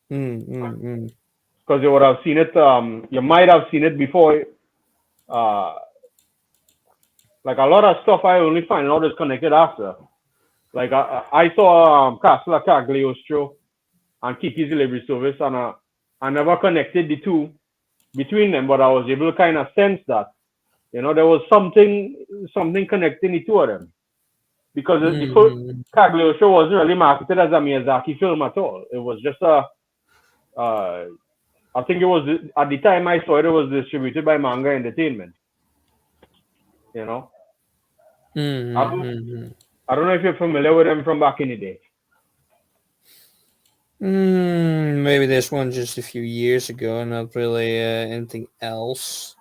A: Mm.
C: because you would have seen it. You might have seen it before. Uh, like a lot of stuff I only find out is connected after. Like I saw Castle Cagliostro and Kiki's Delivery Service, and I never connected the two between them, but I was able to kind of sense that there was something connecting the two of them because the first
A: Mm-hmm.
C: Cagliostro wasn't really marketed as a Miyazaki film at all. It was just uh, I think it was at the time I saw it, it was distributed by Manga Entertainment. You know, I don't
A: Mm-hmm.
C: I don't know if you're familiar with them from back in the day.
A: Maybe this one just a few years ago, not really anything else.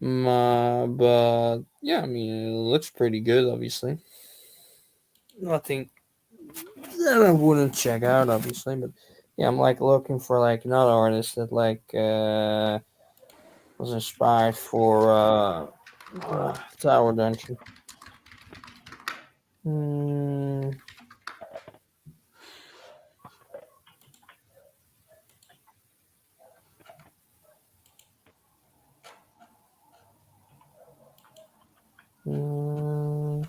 A: But yeah, I mean, it looks pretty good, obviously. Nothing that I wouldn't check out, obviously, but yeah, I'm like looking for like another artist that like was inspired for Tower Dungeon. Mm, mm,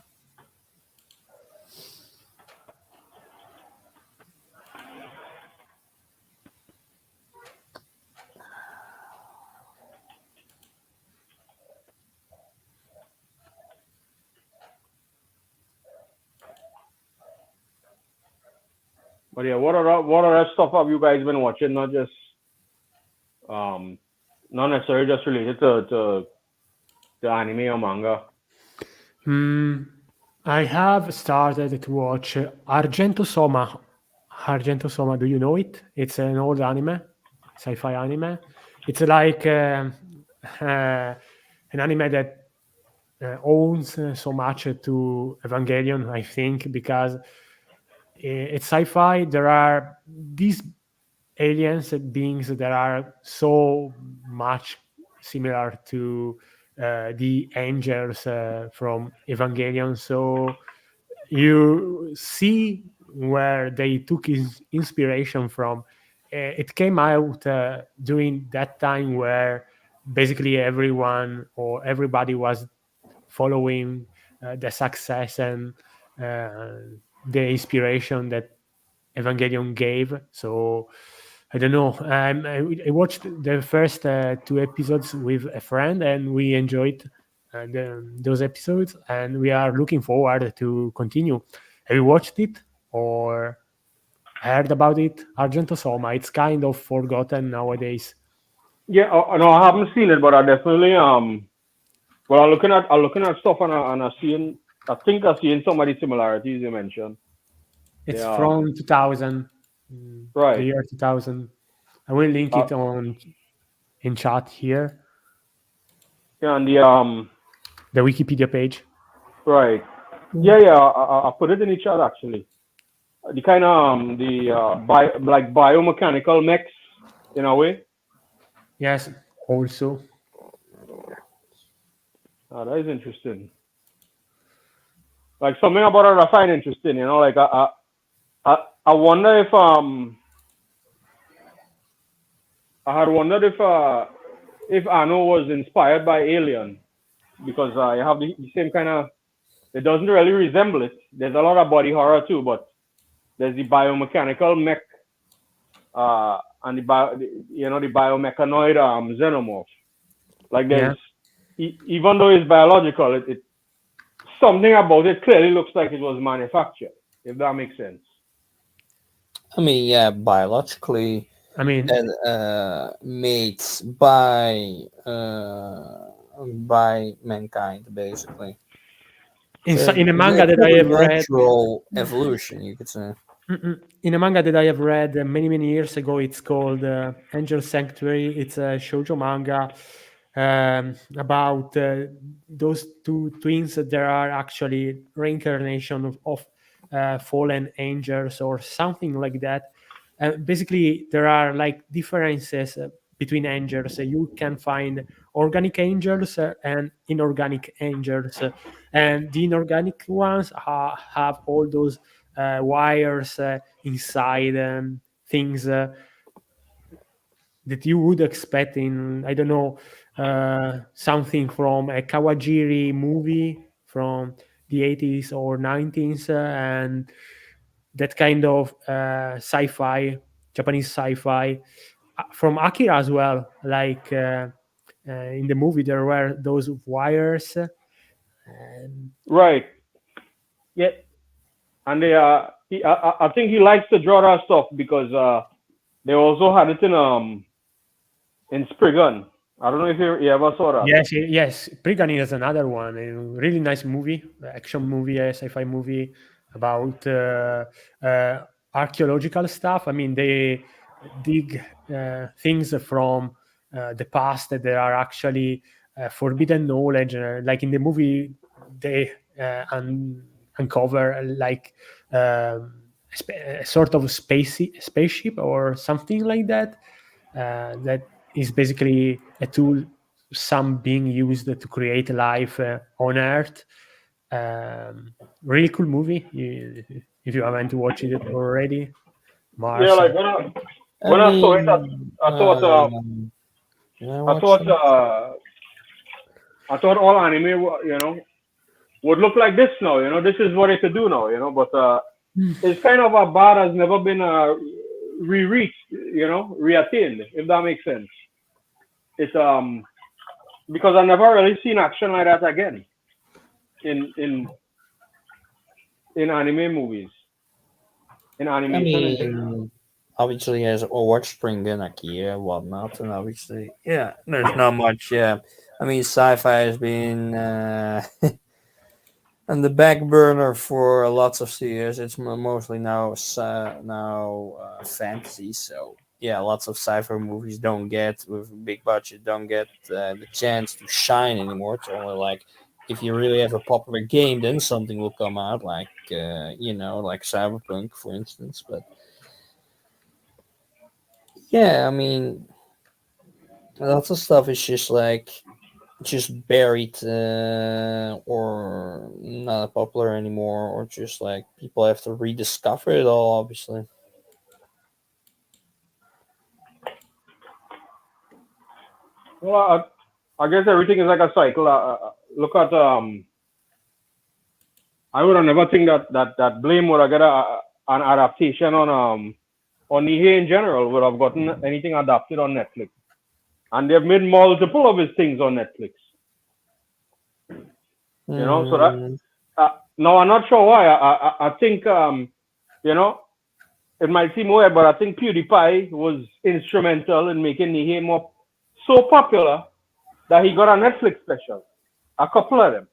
C: But yeah, what other stuff have you guys been watching? Um, not necessarily just related to anime or manga.
B: Hmm. I have started to watch Argento Soma. Argento Soma, do you know it? It's an old anime, sci-fi anime. It's like an anime that owns so much to Evangelion, I think, because it's sci-fi. There are these aliens beings that are so much similar to the angels from Evangelion. So you see where they took inspiration from. It came out during that time where basically everyone or everybody was following the success and uh, the inspiration that Evangelion gave. So I don't know. I watched the first two episodes with a friend, and we enjoyed those episodes, and we are looking forward to continue. Have you watched it or heard about it? Argento Soma. It's kind of forgotten nowadays.
C: Yeah, no, I haven't seen it, but I definitely well, I'm looking at stuff and I seeing I think I seeing some of the similarities you mentioned.
B: It's
C: Yeah,
B: from 2000, the
C: right.
B: year 2000. I will link
C: Uh,
B: it on in chat here,
C: yeah, and
B: the Wikipedia page.
C: right. Yeah, yeah. I put it in the chat actually. The kind of like biomechanical mechs in a way.
B: Yes, also.
C: That is interesting. Like something about it I find interesting. Like I I wonder I had wondered if Anno was inspired by Alien because you have the same kind of. It doesn't really resemble it. There's a lot of body horror too, but there's the biomechanical mech and the biomechanoid xenomorph. Like
B: Yeah.
C: even though it's biological, it something about it clearly looks like it was manufactured. If that makes sense.
A: I mean, yeah, biologically
B: I mean,
A: and made by mankind, basically. So
B: in a
A: it's
B: manga
A: like
B: that I
A: pretty
B: have read,
A: natural evolution, you could say.
B: in a manga that I have read many years ago, it's called Angel Sanctuary. It's a shoujo manga about those two twins. There are actually reincarnation of fallen angels or something like that. Basically, there are like differences between angels. You can find organic angels and inorganic angels, and the inorganic ones have all those wires inside and things that you would expect in, I don't know, something from a Kawajiri movie from the 80s or 90s, and that kind of sci-fi, Japanese sci-fi, from Akira as well. Like in the movie, there were those wires. And
C: Right. Yeah. And I think he likes to draw that stuff because they also had it in Spriggan. I don't know if you ever saw that.
B: yes, yes, Prigani is another one. A really nice movie, action movie, a sci-fi movie about archaeological stuff. I mean, they dig things from the past that they are actually forbidden knowledge. Like in the movie, they uncover like a sort of spaceship or something like that. That is basically a tool some being used to create life on Earth. Really cool movie. If you haven't watched it already,
C: Yeah,
B: Mars.
C: like
A: I
C: when I saw it,
A: mean,
C: I thought
A: I
C: I
A: watched
C: thought
A: it.
C: I thought all anime, would look like this now. This is what it could do now. But it's kind of a bar has never been re-reached. Reattained. If that makes sense. It's because I never really seen action like that again in in in anime movies, in
A: I
C: animation in general.
A: mean, obviously, as watch Spring and Akira and whatnot, and obviously, yeah, there's not much. Yeah, I mean, sci-fi has been on the back burner for lots of years. It's mostly now fantasy. So yeah, lots of sci-fi movies don't get with a big budget don't get the chance to shine anymore. It's only like if you really have a popular game, then something will come out like like Cyberpunk, for instance. But yeah, I mean, lots of stuff is just buried or not popular anymore, or just like people have to rediscover it all, obviously.
C: Well, I guess everything is like a cycle. Look at I would have never think that Blame would have got an adaptation on Nihei in general would have gotten anything adapted on Netflix, and they've made multiple of his things on Netflix. So that
A: Mm,
C: no, I'm not sure why. I think you know it might seem weird, but I think PewDiePie was instrumental in making Nihei more so popular that he got a Netflix special, a couple of them.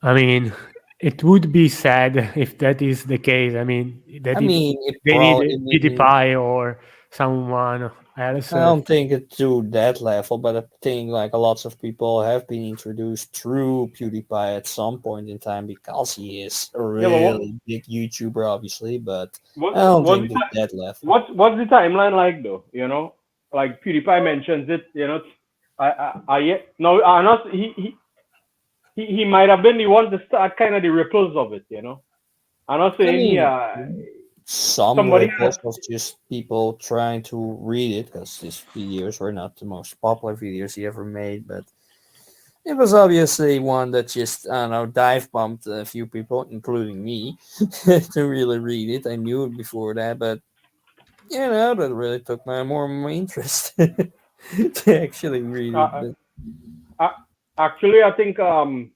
B: I mean, it would be sad if that is the case. I mean,
A: I
B: that if
A: mean, it
B: they need
A: probably. I mean,
B: PewDiePie or someone else.
A: I don't think it to that level, but I think like a lots of people have been introduced through PewDiePie at some point in time because he is a
C: Yeah, but
A: really big YouTuber, obviously. But I
C: what
A: don't
C: what's
A: think to that level.
C: what's the timeline like though? Like PewDiePie mentions it. No, I not he might have been the one to start kind of the ripples of it. I'm not
A: I
C: saying
A: mean, some
C: somebody has.
A: ripples was just people trying to read it because his videos were not the most popular videos he ever made, but it was obviously one that just, I don't know, dive bombed a few people, including me, to really read it. I knew it before that, but that really took my interest to actually read it.
C: Uh,
A: But
C: uh, Actually, I think PewDiePie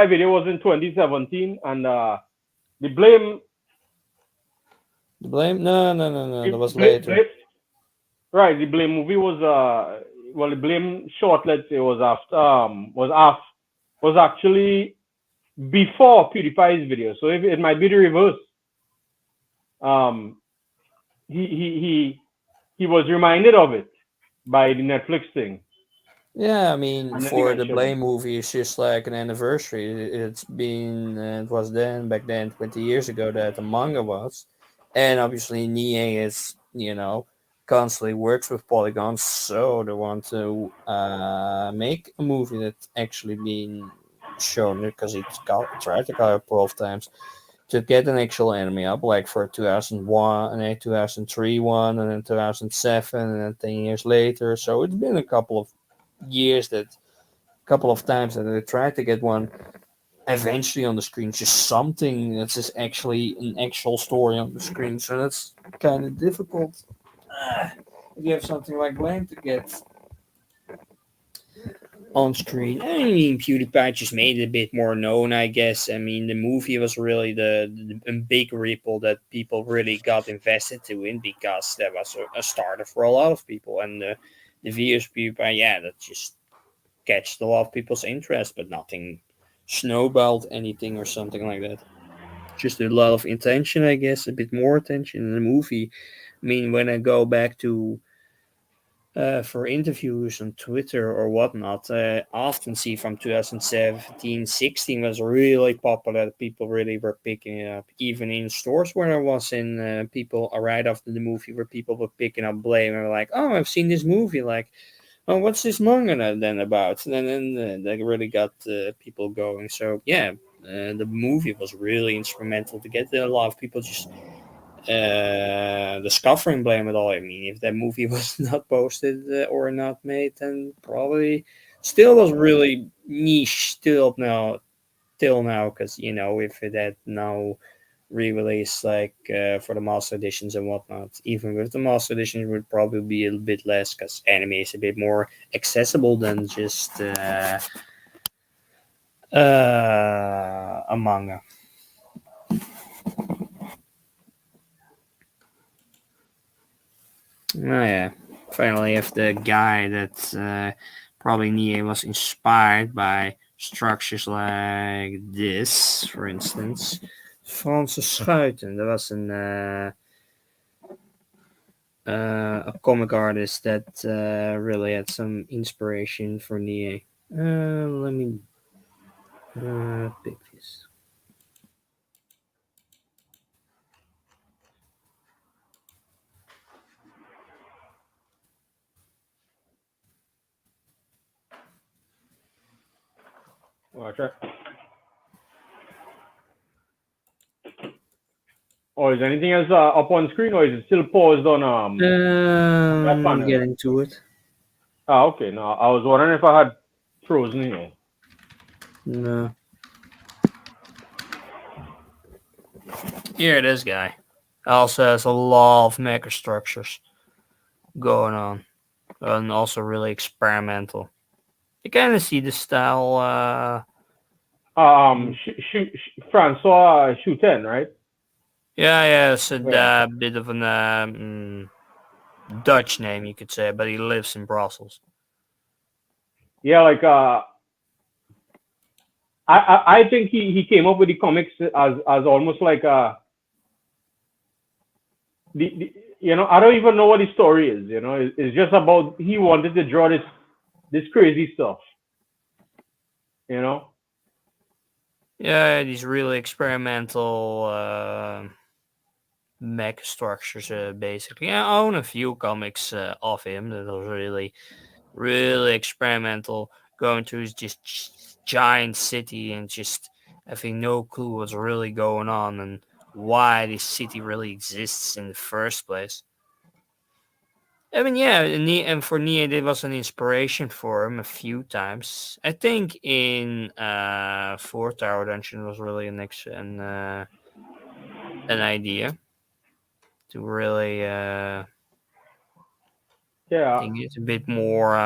C: video was in 2017, and the blame,
A: the blame? No, no, no, no. That was
C: blame,
A: later.
C: blame right, the blame movie was well, the blame short, let's say, was actually before PewDiePie's video, so if it might be the reverse. Um, he he he he was reminded of it by the Netflix thing,
A: Yeah, I mean,
C: and then he
A: for the
C: mentioned it.
A: Blame movie, it's just like an anniversary. It was back then, 20 years ago, that the manga was. And obviously, Nie is, constantly works with polygons, so they want to make a movie that's actually been shown because tried to cover 12 times to get an actual anime up, like for 2001, and then 2003 one, and then 2007, and then 10 years later. So it's been a couple of times that they tried to get one, eventually on the screen, just something that's just actually an actual story on the screen. So that's kind of difficult. If you have something like Blame to get on screen. I mean, PewDiePie just made it a bit more known, I guess. I mean, the movie was really the big ripple that people really got invested to in because that was a starter for a lot of people. And the videos PewDiePie, yeah, that just catched a lot of people's interest, but nothing snowballed anything or something like that. Just a lot of attention, I guess, a bit more attention in the movie. I mean, when I go back to for interviews on Twitter or whatnot, I often see from 2017, 16 was really popular. People really were picking it up, even in stores where I was in. People right after the movie, where people were picking up Blame and were like, "Oh, I've seen this movie. Like, oh, what's this manga then about?" And then that really got people going. So yeah, the movie was really instrumental to get a lot of people just discovering Blame It All. I mean, if that movie was not posted or not made, then probably still was really niche still now till now, because if it had no re-release like for the master editions and whatnot, even with the master editions, it would probably be a little bit less because anime is a bit more accessible than just a manga. Oh yeah. Finally, if the guy that probably Nia was inspired by structures like this, for instance, Francis Schuiten. That was a comic artist that really had some inspiration for Nia. Let me pick this.
C: Okay. Or is anything else up on screen, or is it still paused on that panel?
A: Getting to it.
C: Ah, okay. No, I was wondering if I had frozen here.
A: No. Here, this guy also has a lot of mecha structures going on, and also really experimental. You kind of see the style.
C: Francois Schuiten, right?
A: Yeah, it's a
C: Yeah.
A: bit of an Dutch name, you could say, but he lives in Brussels.
C: Yeah, like I think he came up with the comics as almost like the I don't even know what the story is. It's just about he wanted to draw this crazy stuff. You know.
A: Yeah, these really experimental mech structures, basically. Yeah, I own a few comics of him that was really, really experimental. Going to his just giant city and just having no clue what's really going on and why this city really exists in the first place. I mean, yeah, and for Nia, it was an inspiration for him a few times. I think in Fourth Tower Dungeon was really an idea to really
C: Yeah.
A: think it's a bit more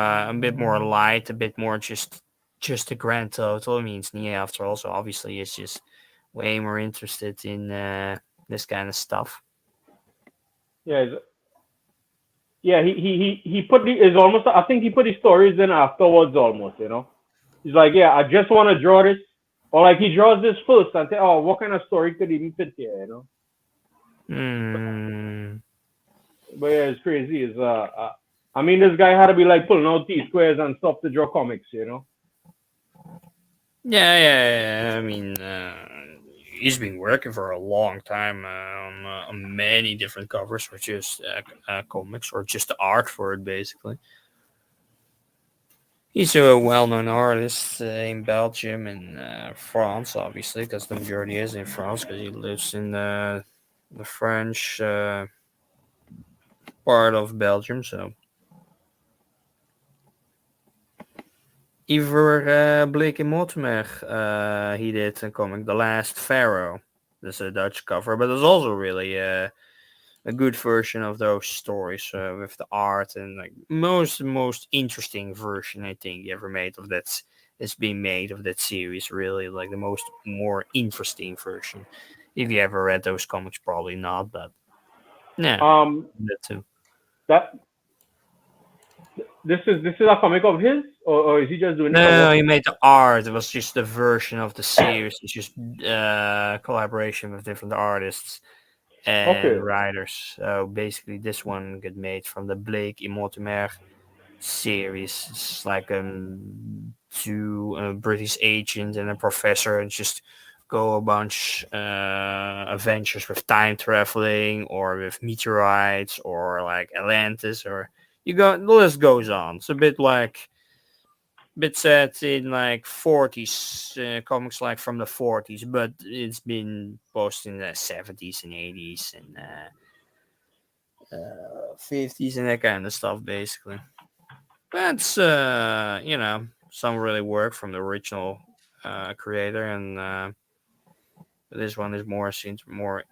A: light, a bit more just a grand total. It means Nia, after all, so obviously is just way more interested in this kind of stuff.
C: Yeah. Yeah. He put the is almost. I think he put his stories in afterwards almost. He's like, yeah, I just want to draw this, or like he draws this first and say, oh, what kind of story could even fit here?
A: Hmm.
C: But yeah, it's crazy. I mean, this guy had to be like pulling out T squares and stuff to draw comics.
A: Yeah. I mean, he's been working for a long time on many different covers, or just comics, or just art for it, basically. He's a well-known artist in Belgium and France, obviously, because the majority is in France, because he lives in the French part of Belgium. So Iver Blake and Mortimer, he did a comic, The Last Pharaoh. There's a Dutch cover, but there's also really a good version of those stories with the art and like most interesting version I think ever made of that has been made of that series. Really, like the most more interesting version. If you ever read those comics, probably not, but yeah,
C: Um,
A: that too.
C: that this is a comic of his, or is he just doing the cover?
A: No, he made the art. It was just a version of the series. It's just collaboration with different artists and
C: Okay.
A: writers. So basically, this one got made from the Blake and Mortimer series. It's like two British agent and a professor, and just go a bunch adventures with time traveling or with meteorites or like Atlantis or you go. The list goes on. It's a bit set in like 40s comics like from the 40s, but it's been posted in the 70s and 80s and 50s and that kind of stuff basically. That's some really work from the original creator, and this one is more seems more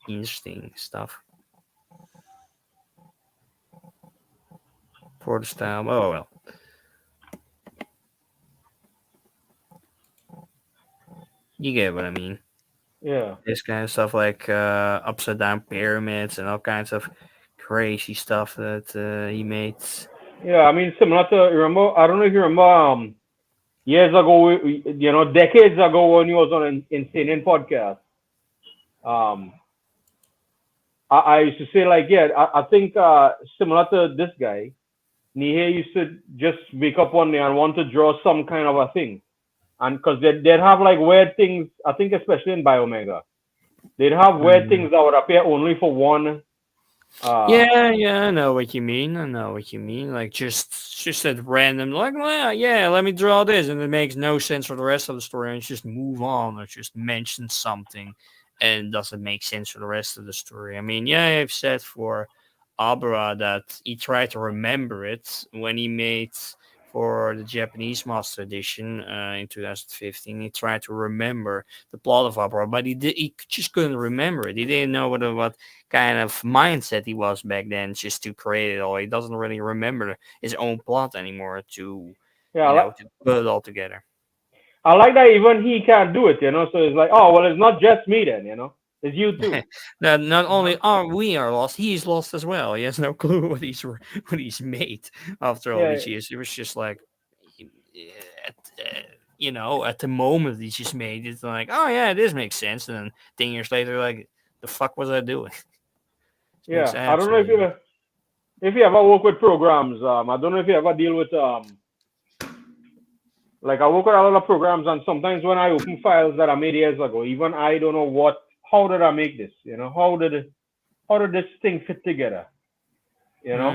A: interesting stuff for the style. Oh well, you get what I mean.
C: Yeah.
A: This kind of stuff like upside down pyramids and all kinds of crazy stuff that he made.
C: Yeah. I mean, similar to remember. I don't know if you remember. Years ago, decades ago, when he was on an Insane podcast. Um, I used to say like, yeah, I think similar to this guy, Nihei used to just wake up one day and want to draw some kind of a thing, and because they'd have like weird things. I think especially in Biomega, they'd have weird
A: Mm.
C: things that would appear only for one. Uh,
A: Yeah, yeah, I know what you mean. I know what you mean. Like just at random, like, well, yeah, let me draw this, and it makes no sense for the rest of the story, and just move on or just mention something, and doesn't make sense for the rest of the story. I mean, yeah, I've said for Abra that he tried to remember it when he made for the Japanese Master Edition in 2015. He tried to remember the plot of Abra, but he just couldn't remember it. He didn't know what kind of mindset he was back then just to create it all. He doesn't really remember his own plot anymore to,
C: yeah,
A: to put it all together.
C: I like that even he can't do it. So it's like, oh well, it's not just me then. It's you too.
A: Not
C: You know?
A: only are we are lost, he's lost as well. He has no clue what he's made after all
C: Yeah,
A: these years. It was just like, at, at the moment he just made it like, oh yeah, this makes sense. And then 10 years later, like, the fuck was I doing? This makes
C: yeah. I don't know
A: absolutely
C: if you ever work with programs. I don't know if you ever deal with like I work with a lot of programs, and sometimes when I open files that I made years ago, even I don't know how did I make this? How did this thing fit together? You know,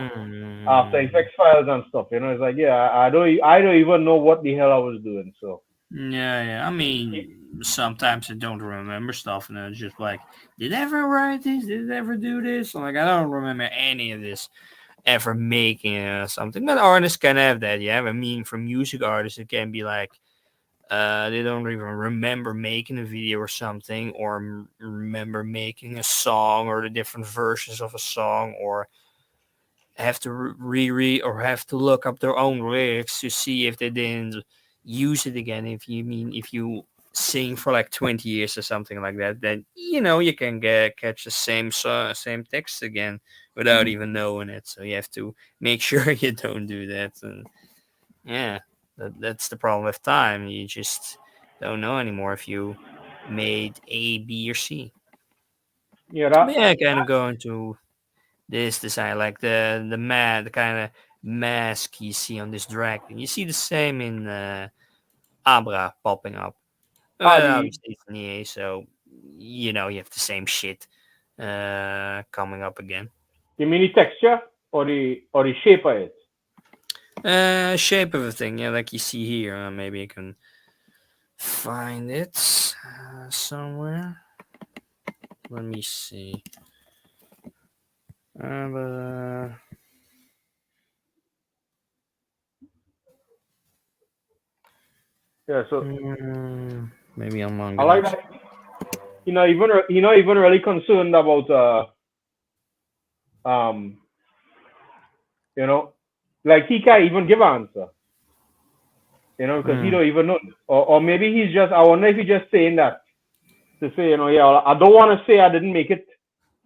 C: After
A: Mm.
C: Effects files and stuff. It's like, yeah, I don't even know what the hell I was doing. So
A: Yeah, yeah. I mean, sometimes I don't remember stuff, and it's just like, did I ever write this? Did I ever do this? I'm like, I don't remember any of this ever making something. But artists can have that. You have a mean for music artists. It can be like, they don't even remember making a video or something, or remember making a song or the different versions of a song, or have to reread or have to look up their own lyrics to see if they didn't use it again. If you sing for like 20 years or something like that, then you can catch the same text again without even knowing it. So you have to make sure you don't do that. And yeah, that's the problem with time. You just don't know anymore if you made A, B, or C.
C: yeah,
A: But yeah, kind of go into this design, like the kind of mask you see on this dragon. You see the same in Abra popping up. Well,
C: the
A: obviously it's an EA, so you have the same shit coming up again.
C: the mini texture or the shape of it.
A: Shape of a thing, yeah, like you see here. Maybe I can find it somewhere. Let me see. But,
C: Yeah, so
A: Maybe on
C: I
A: manga
C: like
A: next.
C: that. He not even really concerned about um you know like he can't even give an answer. Because he
A: Mm.
C: don't even know. Or maybe he's just. I wonder if he's just saying that to say, yeah, well, I don't want to say I didn't make it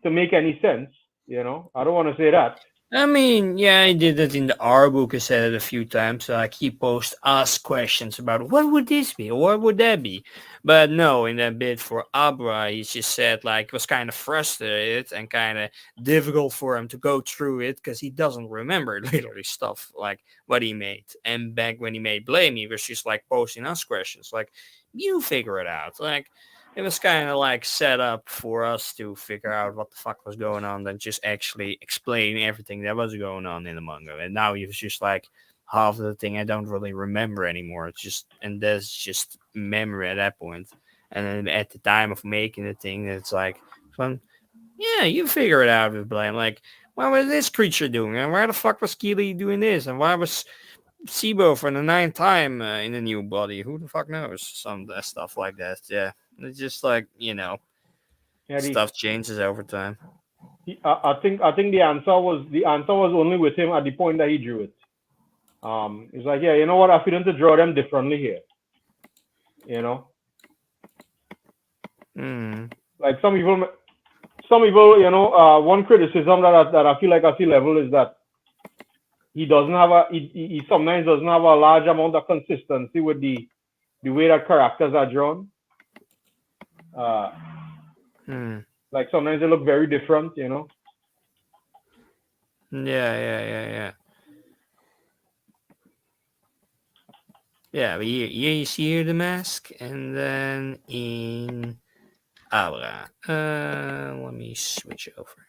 C: to make any sense. I don't want to say that.
A: I mean, yeah, he did it in the R book. He said it a few times. Like he posed us questions about what would this be or what would that be. But no, in that bit for Abra, he just said like it was kind of frustrated and kind of difficult for him to go through it because he doesn't remember literally stuff like what he made. And back when he made Blame, he was just like posing us questions like, you figure it out. Like it was kind of like set up for us to figure out what the fuck was going on than just actually explain everything that was going on in the manga. And now it was just like half of the thing I don't really remember anymore. It's just, and that's just memory at that point. And then at the time of making the thing, it's like, fun. Yeah, you figure it out with Blame. Like, what was this creature doing? And why the fuck was Keely doing this? And why was Sibo for the ninth time in the new body? Who the fuck knows? Some stuff like that. Yeah, it's just like
C: Yeah,
A: stuff changes over time.
C: I think the answer was only with him at the point that he drew it. It's like, yeah, you know what? I feel to draw them differently here. You know,
A: Hmm.
C: like some people, one criticism that I feel like I see level is that he doesn't have he sometimes doesn't have a large amount of consistency with the way that characters are drawn. Uh,
A: Hmm.
C: like sometimes they look very different.
A: Yeah, yeah, yeah, yeah. Yeah, but you see here the mask, and then in Abra. Let me switch over.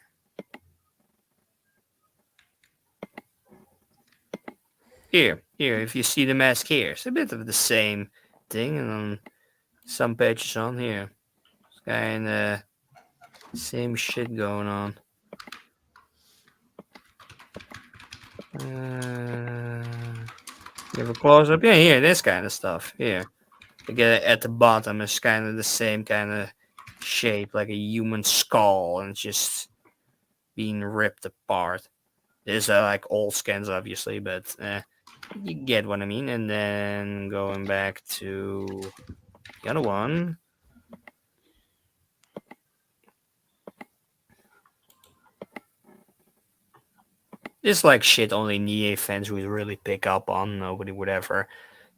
A: Here, if you see the mask here, it's a bit of the same thing, and on some pages on here, it's kind of same shit going on. You have a close up? Yeah, here, this kind of stuff. Here. You get it at the bottom, it's kind of the same kind of shape, like a human skull, and it's just being ripped apart. There's like old scans, obviously, but you get what I mean. And then going back to the other one. It's like shit only NIE fans would really pick up on. Nobody would ever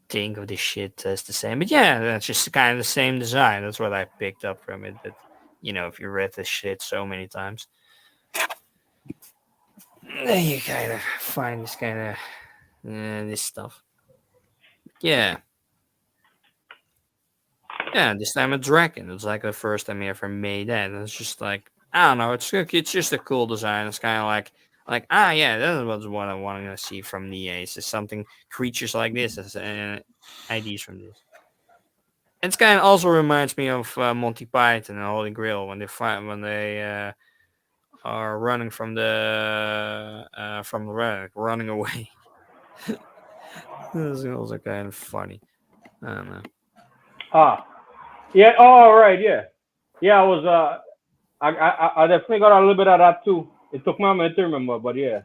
A: think of this shit as the same. But yeah, that's just kind of the same design. That's what I picked up from it. But if you read this shit so many times, then you kind of find this kind of this stuff. Yeah, yeah. This time a dragon. It's like the first time I ever made that. And it's just like I don't know. It's just a cool design. It's kind of like yeah, that was what I wanted to see from the Ace. Is something creatures like this as ideas from this. It's kind of also reminds me of Monty Python and Holy Grail when they find when they are running from the running away. This is also kind of funny. I don't know.
C: Ah, yeah. Oh, right. Yeah, yeah. I was. I definitely got a little bit of that too. It took me a minute to remember, but yeah,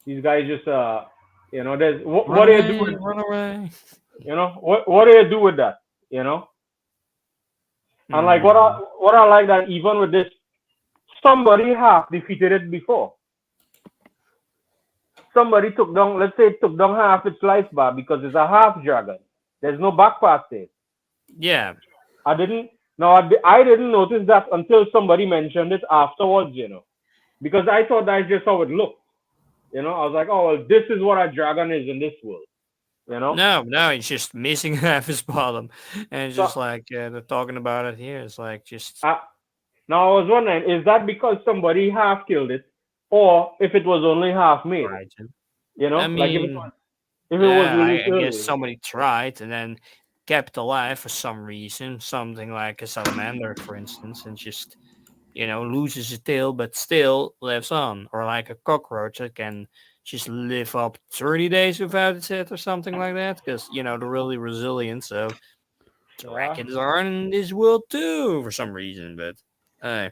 C: these guys just there's what
A: Run
C: do you do
A: away,
C: with
A: run away.
C: what do you do with that? You know, and like
A: Hmm.
C: what I like that even with this, somebody half defeated it before. Somebody took down, let's say, it took down half its life bar because it's a half dragon. There's no back part there.
A: Yeah,
C: I didn't. No, I didn't notice that until somebody mentioned it afterwards. Because I thought that's just how it looked. I was like, oh well, this is what a dragon is in this world. You know.
A: no, he's just missing half his bottom, and it's
C: So
A: just like they're talking about it here. It's like just
C: I, now I was wondering, is that because somebody half killed it, or if it was only half made?
A: right. I
C: Like
A: mean,
C: if it was
A: yeah,
C: released
A: I guess
C: early.
A: somebody tried and then kept alive for some reason, something like a salamander, for instance, and just loses its tail but still lives on, or like a cockroach that can just live up 30 days without its head or something like that, because they're really resilient. So
C: Yeah.
A: dragons are in this world too for some reason. But uh,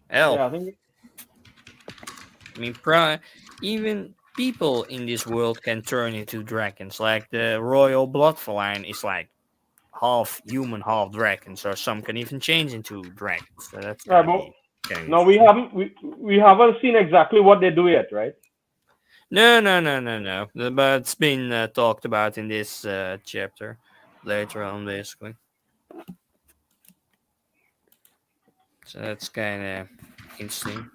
A: hell,
C: Yeah, I think.
A: I mean, even people in this world can turn into dragons. Like the royal bloodline is like half human, half dragon. So some can even change into dragons. So that's
C: Right,
A: gonna
C: but
A: be kind of
C: no, we
A: interesting.
C: haven't we haven't seen exactly what they do yet, right?
A: No, no, no, no, no. But it's been talked about in this chapter later on, basically. So that's kind of interesting.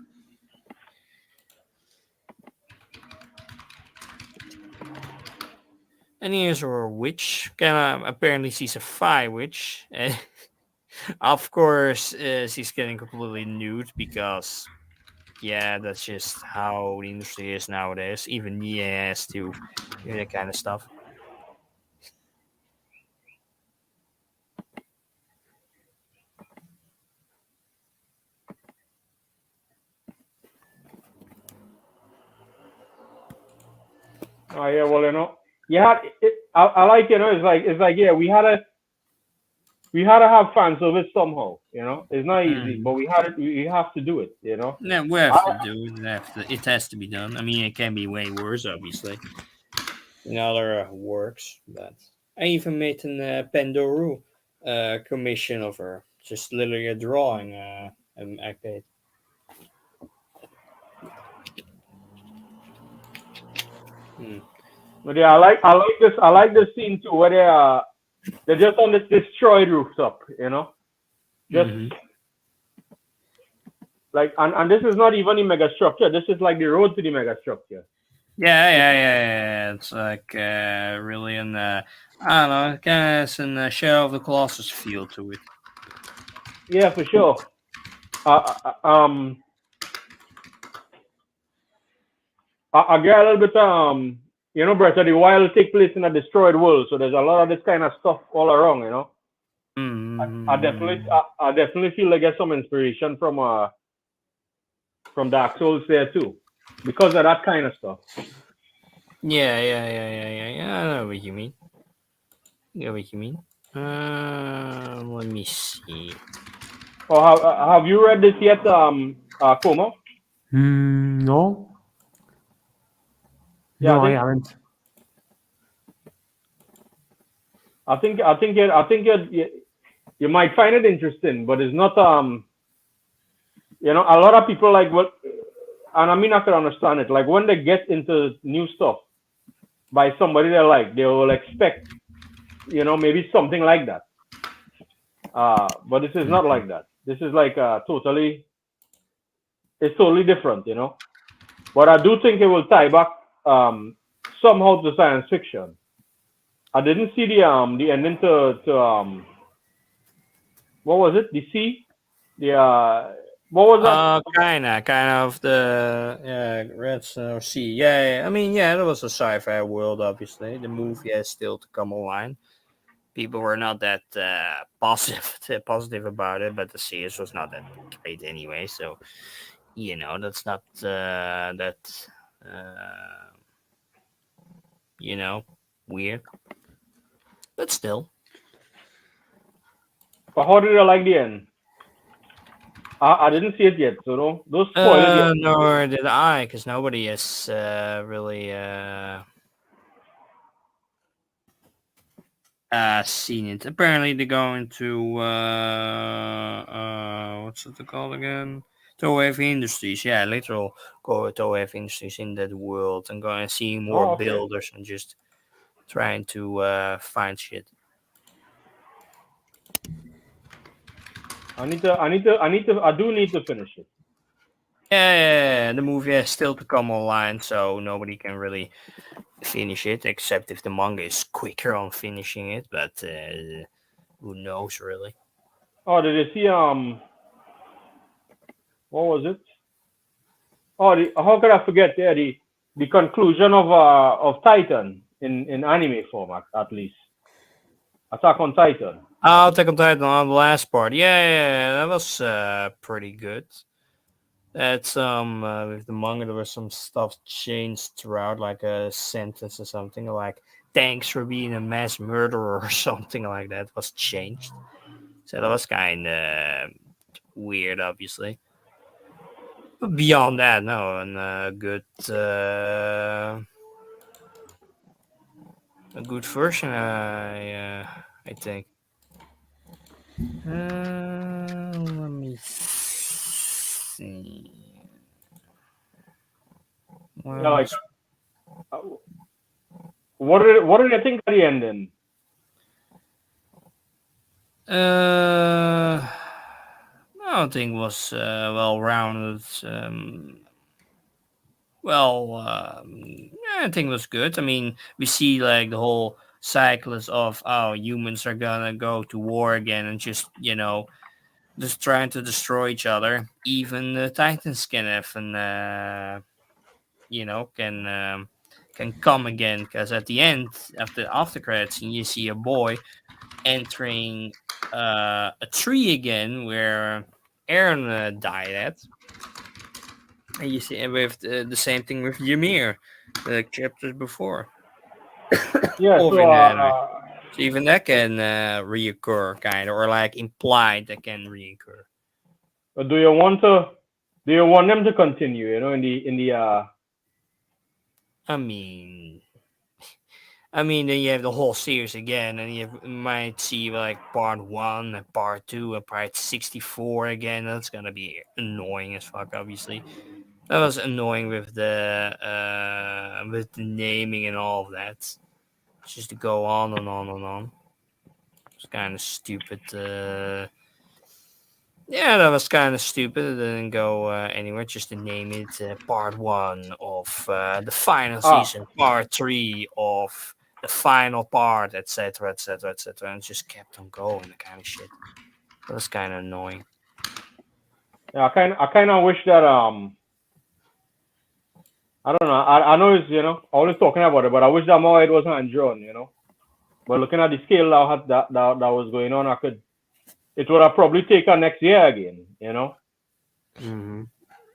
A: And here's our witch. Kind of apparently she's a fire witch. Of course, she's getting completely nude because, yeah, that's just how the industry is nowadays. Even Nia has to do that kind of stuff.
C: Oh yeah, well yeah, I like it's like yeah, we had to have fan service somehow. It's not easy, but
A: Mm.
C: we have to do it.
A: Yeah, we
C: I,
A: have to do it. It has to be done. I mean, it can be way worse, obviously, in other works. But I even made an Pandoru commission of her. Just literally a drawing. I paid. Hmm.
C: but yeah, I like this scene too, where they're just on this destroyed rooftop. Just
A: Mm-hmm.
C: like and this is not even the mega structure. This is like the road to the mega structure.
A: Yeah, yeah, yeah, yeah. It's like really an I don't know, it kind of has a Shadow of the Colossus feel to it.
C: Yeah, for sure. Uh, uh, um, I get a little bit Breath of the Wild take place in a destroyed world, so there's a lot of this kind of stuff all around. I definitely
A: Mm-hmm.
C: I definitely feel like get some inspiration from Dark Souls there too, because of that kind of stuff.
A: Yeah, yeah, yeah, yeah, yeah, yeah. I know what you mean. I know what you mean. Let me see.
C: Or have you read this yet, Koma?
B: No,
C: Yeah,
B: no, I haven't.
C: you might find it interesting, but it's not a lot of people like what, and I mean I can understand it. Like when they get into new stuff by somebody they like, they will expect maybe something like that. But this is not
B: Mhm.
C: like that. This is like it's totally different. But I do think it will tie back somehow to science fiction. I didn't see the ending to what was it? The sea? The what was that?
A: Kind of the Red or Sea. Yeah, yeah. I mean, yeah, it was a sci-fi world. Obviously, the movie has still to come online. People were not that positive about it, but the series was not that great anyway. So that's not that uh, you know weird, but still.
C: But how did I like the end? I didn't see it yet, so don't spoil it yet.
A: Nor did I, because nobody has really seen it. Apparently, they're going to what's it called again? Toei Industries. Yeah, literal go to Toei Industries in that world and going to see more
C: Oh, okay.
A: builders and just trying to find shit.
C: I do need to finish it.
A: Yeah, yeah, yeah, the movie has still to come online, so nobody can really finish it except if the manga is quicker on finishing it. But who knows, really?
C: Oh, did you see what was it? Oh, how could I forget? Yeah, the conclusion of Titan in anime format at least. Attack on Titan.
A: I'll take on Titan on the last part. Yeah, yeah, yeah, that was pretty good. That with the manga there was some stuff changed throughout, like a sentence or something like "Thanks for being a mass murderer" or something like that was changed. So that was kind of weird, obviously. But beyond that, no, and a good version. I think. Let me see.
C: Yeah,
A: Well,
C: like uh, what did I think of the ending?
A: uh, I don't think it was well rounded. Well, yeah, I think it was good. I mean, we see like the whole cycles of humans are gonna go to war again and just just trying to destroy each other. Even the Titans can have an you know can come again because at the end of the after credits scene you see a boy entering a tree again where Aaron died at. And you see with the same thing with Ymir, the chapters before.
C: Yeah,
A: Over
C: so
A: in anime. So even that can reoccur, kind of, or like implied that can reoccur.
C: do you want to do you want them to continue? In the
A: I mean, then you have the whole series again, and you might see like part one and part two and part 64 again. That's gonna be annoying as fuck, obviously. That was annoying with the naming and all of that. Just to go on and on and on. It's kind of stupid. Yeah, that was kind of stupid. It didn't go anywhere. Just to name it part one of the final
C: ah
A: season, part three of the final part, etc., etc., etc., and just kept on going. The kind of shit. That was kind of annoying.
C: yeah, I kind of wish that I don't know. I know it's always talking about it, but I wish that more it wasn't drawn. But looking at the scale that was going on, it would have probably taken next year again.
A: Mm-hmm.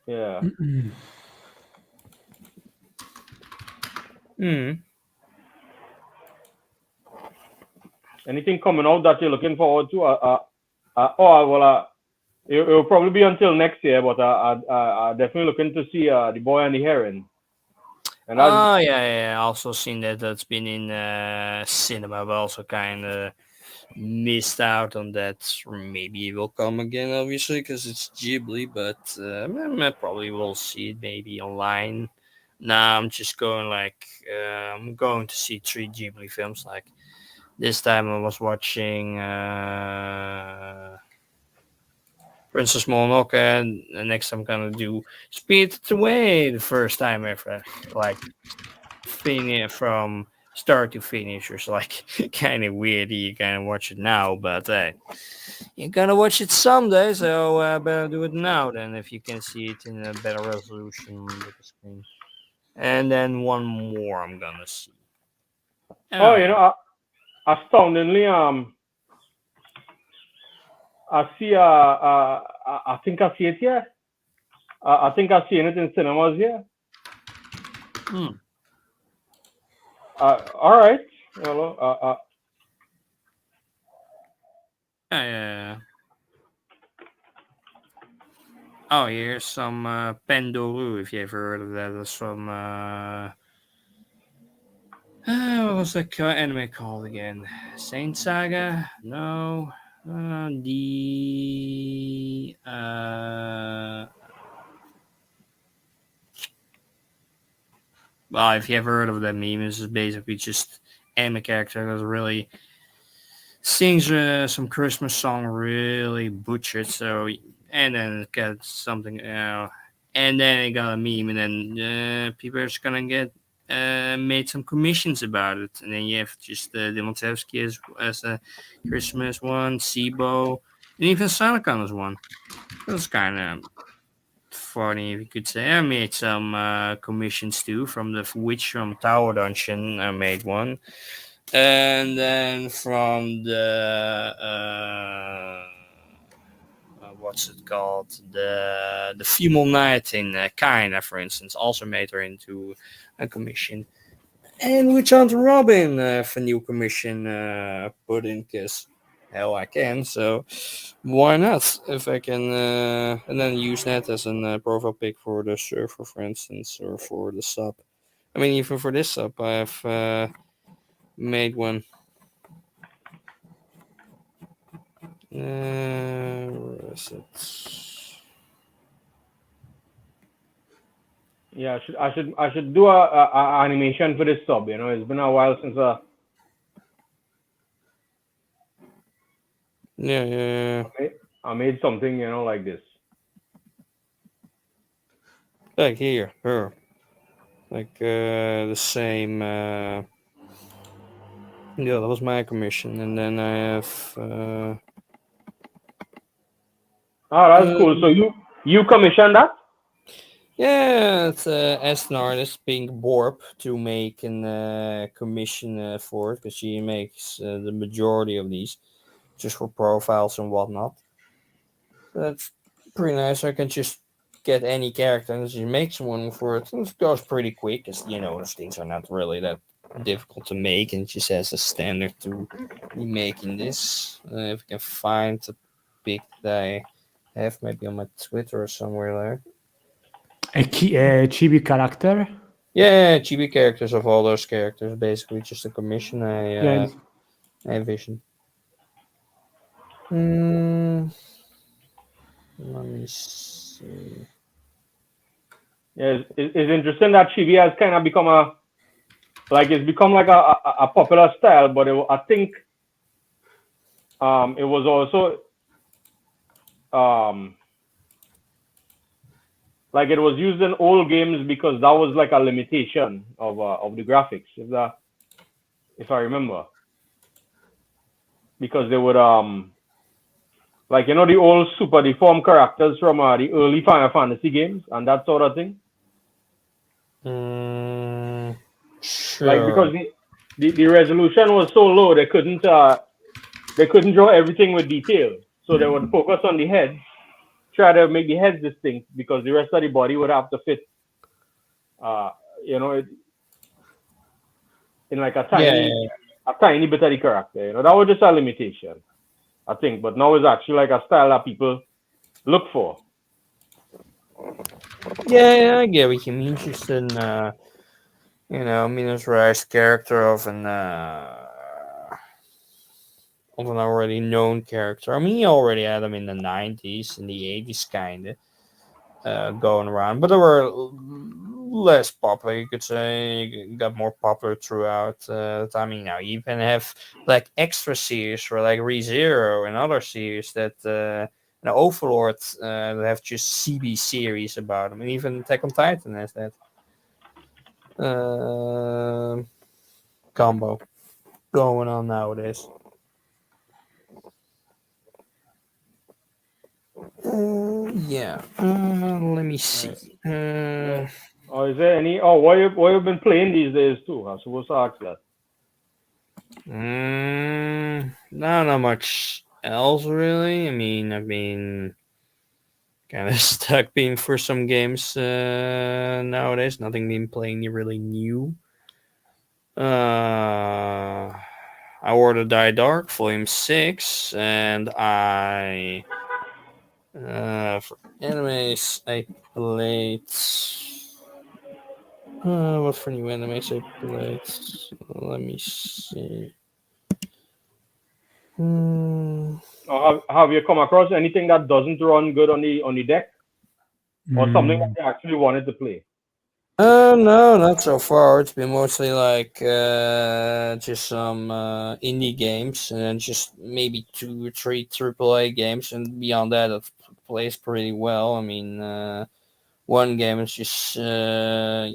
C: Yeah.
A: Mm.
C: Anything coming out that you're looking forward to? Oh well, it will probably be until next year, but I definitely looking to see the boy and the heron, and that
A: Oh yeah, yeah. I also seen that that's been in cinema, but also kind of missed out on that. Maybe it will come again, obviously, because it's Ghibli. But I probably will see it maybe online. Nah, I'm just going like I'm going to see three Ghibli films. Like this time, I was watching Princess Mononoke, and the next I'm gonna do Spirited Away. The first time ever, like finish from start to finish. It's like kind of weird. You kind of watch it now, but you're gonna watch it someday, so better do it now then if you can see it in a better resolution on the bigger screen. And then one more I'm gonna see.
C: oh,
A: Oh,
C: astoundingly, I see I think I see it here. I think I've seen it in cinemas here.
A: hmm.
C: All right.
A: Uh, oh, here's some Pendoru, if you ever heard of that. That's from what was that anime called again? Saint Saga? No. The well, if you ever heard of that meme, this is basically just anime character that really sings some Christmas song really butchered. So and then it got something, and then it got a meme, and then people are just gonna get made some commissions about it, and then you have just Dimotevsky as a Christmas one, Sibo, and even Sanakon as one. That's kind of funny if you could say. I made some commissions too from the witch from Tower Dungeon. I made one, and then from the what's it called? The female knight in Kaina, for instance, also made her into a commission. And Witch Hunter Robin for new commission put in, because hell I can, so why not? If I can, and then use that as a profile pic for the server, for instance, or for the sub. I mean, even for this sub, I have made one. Where is it?
C: Yeah, I should do a animation for this sub. You know, it's been a while since
A: Yeah.
C: I made something, you know, like this.
A: Like here, her. Like the same. Yeah, that was my commission, and then I have.
C: Oh, that's cool. So you commissioned that?
A: Yeah, it's as an artist being Borp to make a commission for it, because she makes the majority of these just for profiles and whatnot. So that's pretty nice. I can just get any character and just make someone for it. It goes pretty quick, because those things are not really that difficult to make, and it just has a standard to be making this. If I can find a pic that I have maybe on my Twitter or somewhere there.
B: A chibi character.
A: Yeah, chibi characters of all those characters, basically just a commission
B: Yeah.
A: I envision. Let me see.
C: Yeah, it's interesting that chibi has kind of become it's become like a popular style, but I think it was also like it was used in old games because that was like a limitation of the graphics, if I remember, because they would like the old super deformed characters from the early Final Fantasy games and that sort of thing.
A: Sure.
C: Like because the resolution was so low they couldn't draw everything with detail, so they would focus on the head, try to make the heads distinct because the rest of the body would have to fit in like a tiny bit of the character. That was just a limitation, I think, but now it's actually like a style that people look for.
A: Yeah, I get what you mean. Just in Minos Rice's character of an already known character. I mean, he already had them in the 90s, in the 80s, kind of going around, but they were less popular, you could say. Got more popular throughout the time. You even have like extra series for like ReZero and other series that the Overlord that have just CB series about them, and even Attack on Titan has that combo going on nowadays. Yeah. Let me see.
C: Or is there any? Oh, what you been playing these days too? I suppose to ask that.
A: Not much else really. I mean, I've been kind of stuck being for some games nowadays. Nothing been playing really new. I ordered Die Dark Volume 6, and for animes I played. What for new animes I played? Let me see.
C: Have you come across anything that doesn't run good on the deck, or something that you actually wanted to play?
A: No, not so far. It's been mostly like just some indie games, and then just maybe 2 or 3 AAA games, and beyond that, it plays pretty well. I mean, one game is just every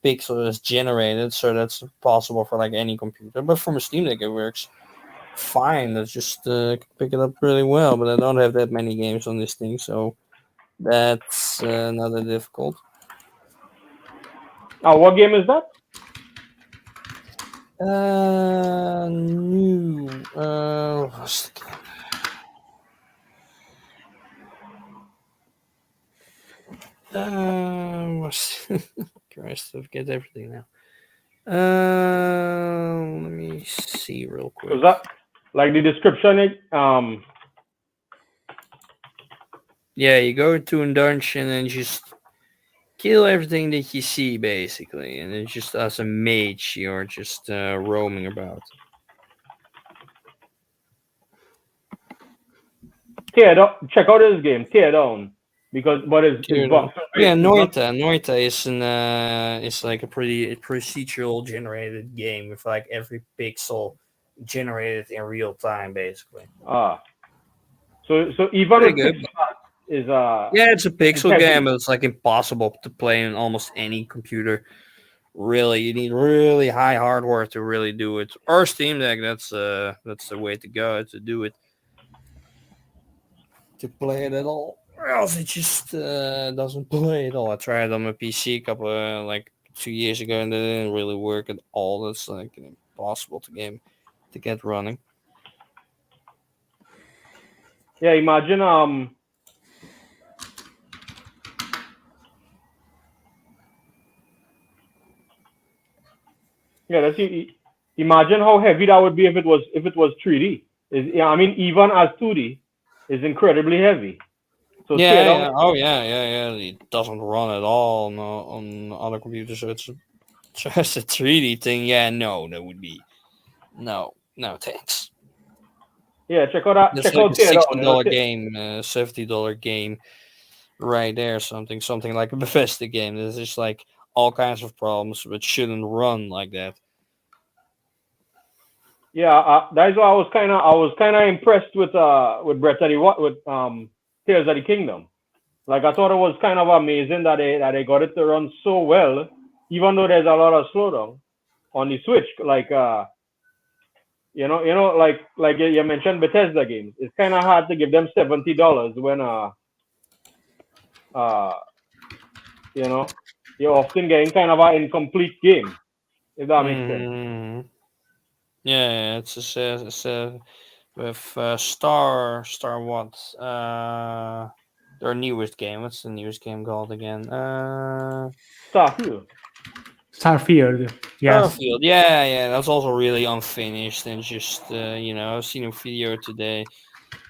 A: pixel is generated, so that's possible for like any computer. But from a Steam Deck, it works fine. That's just pick it up really well. But I don't have that many games on this thing, so that's not that difficult.
C: What game is that?
A: New. What's the game? Christ, I forget everything now. Let me see real
C: Was
A: quick.
C: that like the description?
A: Yeah, you go into a dungeon and just kill everything that you see, basically, and it's just as a mage, you're just roaming about.
C: Check out this game, Tear Down, because but it's
A: You know. Yeah,
C: it's not.
A: Noita is like a pretty procedural generated game with like every pixel generated in real time, basically.
C: Ah, so even
A: Pretty
C: with
A: good.
C: pixel art is
A: Yeah, it's a
C: is
A: pixel game,
C: heavy.
A: but it's like impossible to play on almost any computer. Really, you need really high hardware to really do it. Or Steam Deck, that's the way to go to do it. To play it at all. Or else it just doesn't play at all. I tried on my PC a couple like 2 years ago and it didn't really work at all. It's like impossible to get running.
C: Yeah, imagine yeah, imagine how heavy that would be if it was 3D. Is yeah, I mean even as 2D is incredibly heavy. So tear
A: Yeah,
C: down.
A: yeah. Oh yeah. It doesn't run at all on other computers, so it's just a 3D thing. Yeah, no, that would be no thanks.
C: Yeah, check out that.
A: That's
C: Check
A: like a
C: out tear down.
A: $60 game, $70 game right there. Something like a Bethesda game. There's just like all kinds of problems, but shouldn't run like that.
C: Yeah, that's why I was kind of impressed with Breath of the with Tears of the Kingdom. Like I thought it was kind of amazing that they got it to run so well, even though there's a lot of slowdown on the Switch. Like like you mentioned Bethesda games. It's kind of hard to give them $70 when uh you know you're often getting kind of an incomplete game, if that makes sense.
A: Hmm. Yeah, it's with Star what? Their newest game. What's the newest game called again?
C: Starfield.
B: Starfield, yes.
A: Starfield. Yeah. That's also really unfinished and just I've seen a video today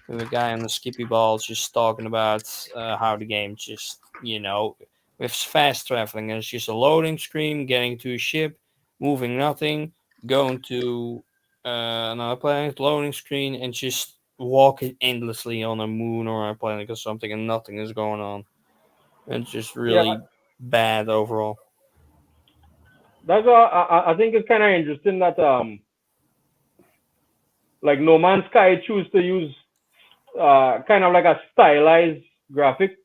A: with a guy on the Qbhall just talking about how the game just with fast traveling. It's just a loading screen, getting to a ship, moving nothing, going to another planet, loading screen, and just walking endlessly on a moon or a planet or something, and nothing is going on. It's just
C: Yeah,
A: really bad overall.
C: that's why I think it's kind of interesting that like No Man's Sky choose to use kind of like a stylized graphic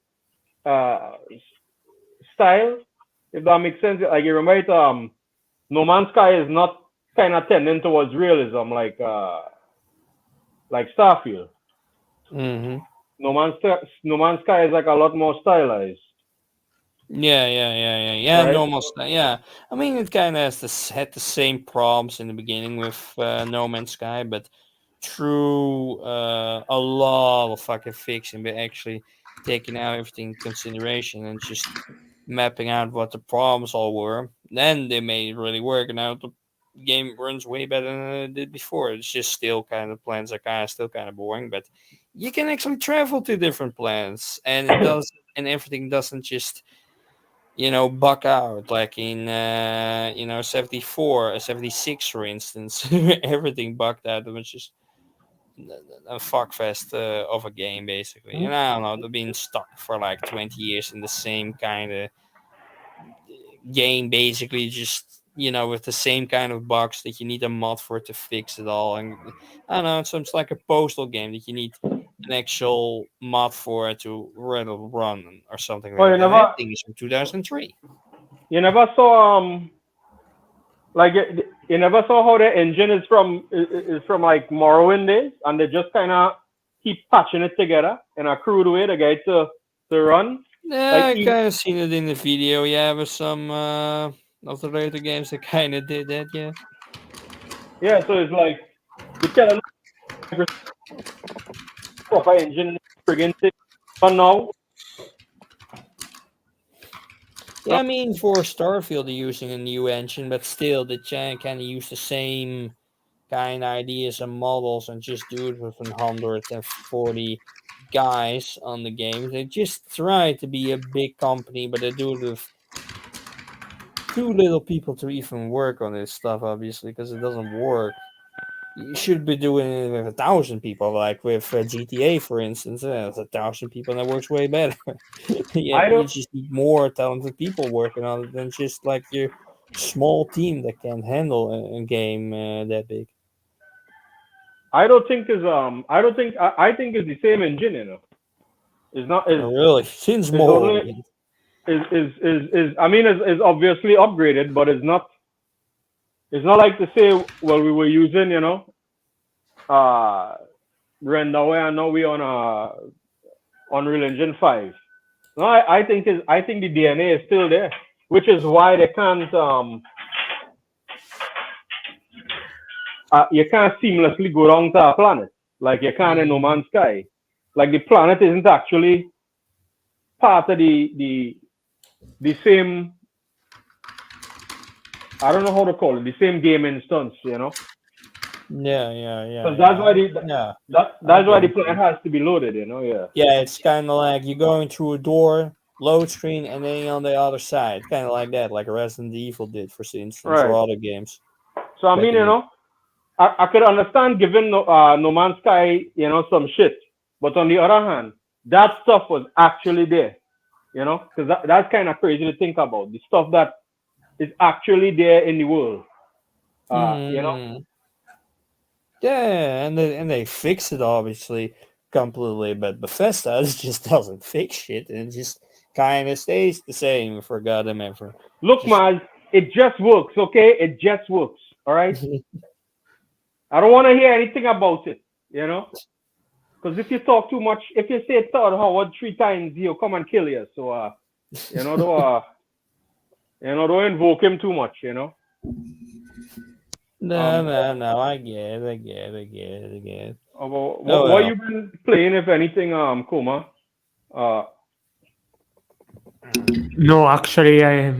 C: uh, style, if that makes sense. Like you remember it, No Man's Sky is not kind of tending towards realism like Starfield.
A: Hmm.
C: No Man's Sky is like a lot more stylized,
A: Yeah.
C: right?
A: Normal stuff. Yeah, I mean it kind of had the same problems in the beginning with No Man's Sky, but through a lot of fucking fixing, but actually taking out everything in consideration and just mapping out what the problems all were, then they made it really work. And now the game runs way better than it did before. It's just still kind of plans are kind of still kind of boring, but you can actually travel to different planets, and it does, and everything doesn't just buck out like in 74 76 for instance. Everything bucked out. It was just a fuckfest of a game basically, and I don't know, they've been stuck for like 20 years in the same kind of game basically, just with the same kind of bugs that you need a mod for to fix it all. And I don't know, it's like a postal game that you need an actual mod for it to run or something
C: Oh,
A: like that. And that thing is from 2003.
C: you never saw like you never saw how the engine is from like Morrowind days, and they just kind of keep patching it together in a crude way to get it to run.
A: Yeah,
C: Like
A: I kind of seen it in the video. Yeah, with some of the later games that kind of did that. Yeah.
C: yeah, so it's like you tell them proper engine friggin' thing. But now,
A: Yeah, I mean, for Starfield, they're using a new engine, but still, they kind of use the same kind of ideas and models and just do it with 140 guys on the game. They just try to be a big company, but they do it with too little people to even work on this stuff, obviously, because it doesn't work. You should be doing it with 1,000 people, like with GTA, for instance. It's 1,000 people, and that works way better. Yeah,
C: I
A: you
C: don't
A: just need more talented people working on it than just like your small team that can handle a game that big.
C: I don't think is I think it's the same engine, you know. It's not
A: Oh, really? Since
C: is only
A: Mori.
C: is I mean is obviously upgraded, but it's not like to say well we were using, you know, uh Rendaway and now we on Unreal Engine 5. No, I think the DNA is still there, which is why they can't you can't seamlessly go down to a planet like you can in No
A: Mm,
C: Man's Sky. Like the planet isn't actually part of the same. I don't know how to call it, the same game instance, you know.
A: yeah, yeah, yeah,
C: Because that's
A: yeah.
C: why
A: Yeah, I
C: that's why
A: get
C: the
A: it.
C: planet has to be loaded, you know. Yeah.
A: Yeah, it's kind of like you're going through a door, load screen, and then you're on the other side. Kind of like that, like Resident Evil did, for instance, or
C: Right.
A: other games
C: So I
A: back
C: mean,
A: in
C: you
A: the.
C: know, I could understand giving No Man's Sky, you know, some shit, but on the other hand, that stuff was actually there, you know, because that's kind of crazy to think about the stuff that is actually there in the world, you know.
A: Mm, yeah, and they fix it obviously completely, but Bethesda just doesn't fix shit, and it just kind of stays the same for goddamn ever.
C: Look,
A: Just
C: man, it just works, okay? It just works, all right? I don't want to hear anything about it, you know, because if you talk too much, if you say Todd Howard 3 times, he'll come and kill you. So, you know, don't invoke him too much, you know.
A: no, no, no. I get it. I get it. I get it. I get it. Oh
C: What you
A: well.
C: been playing, if anything, Koma? Uh,
B: No, actually, I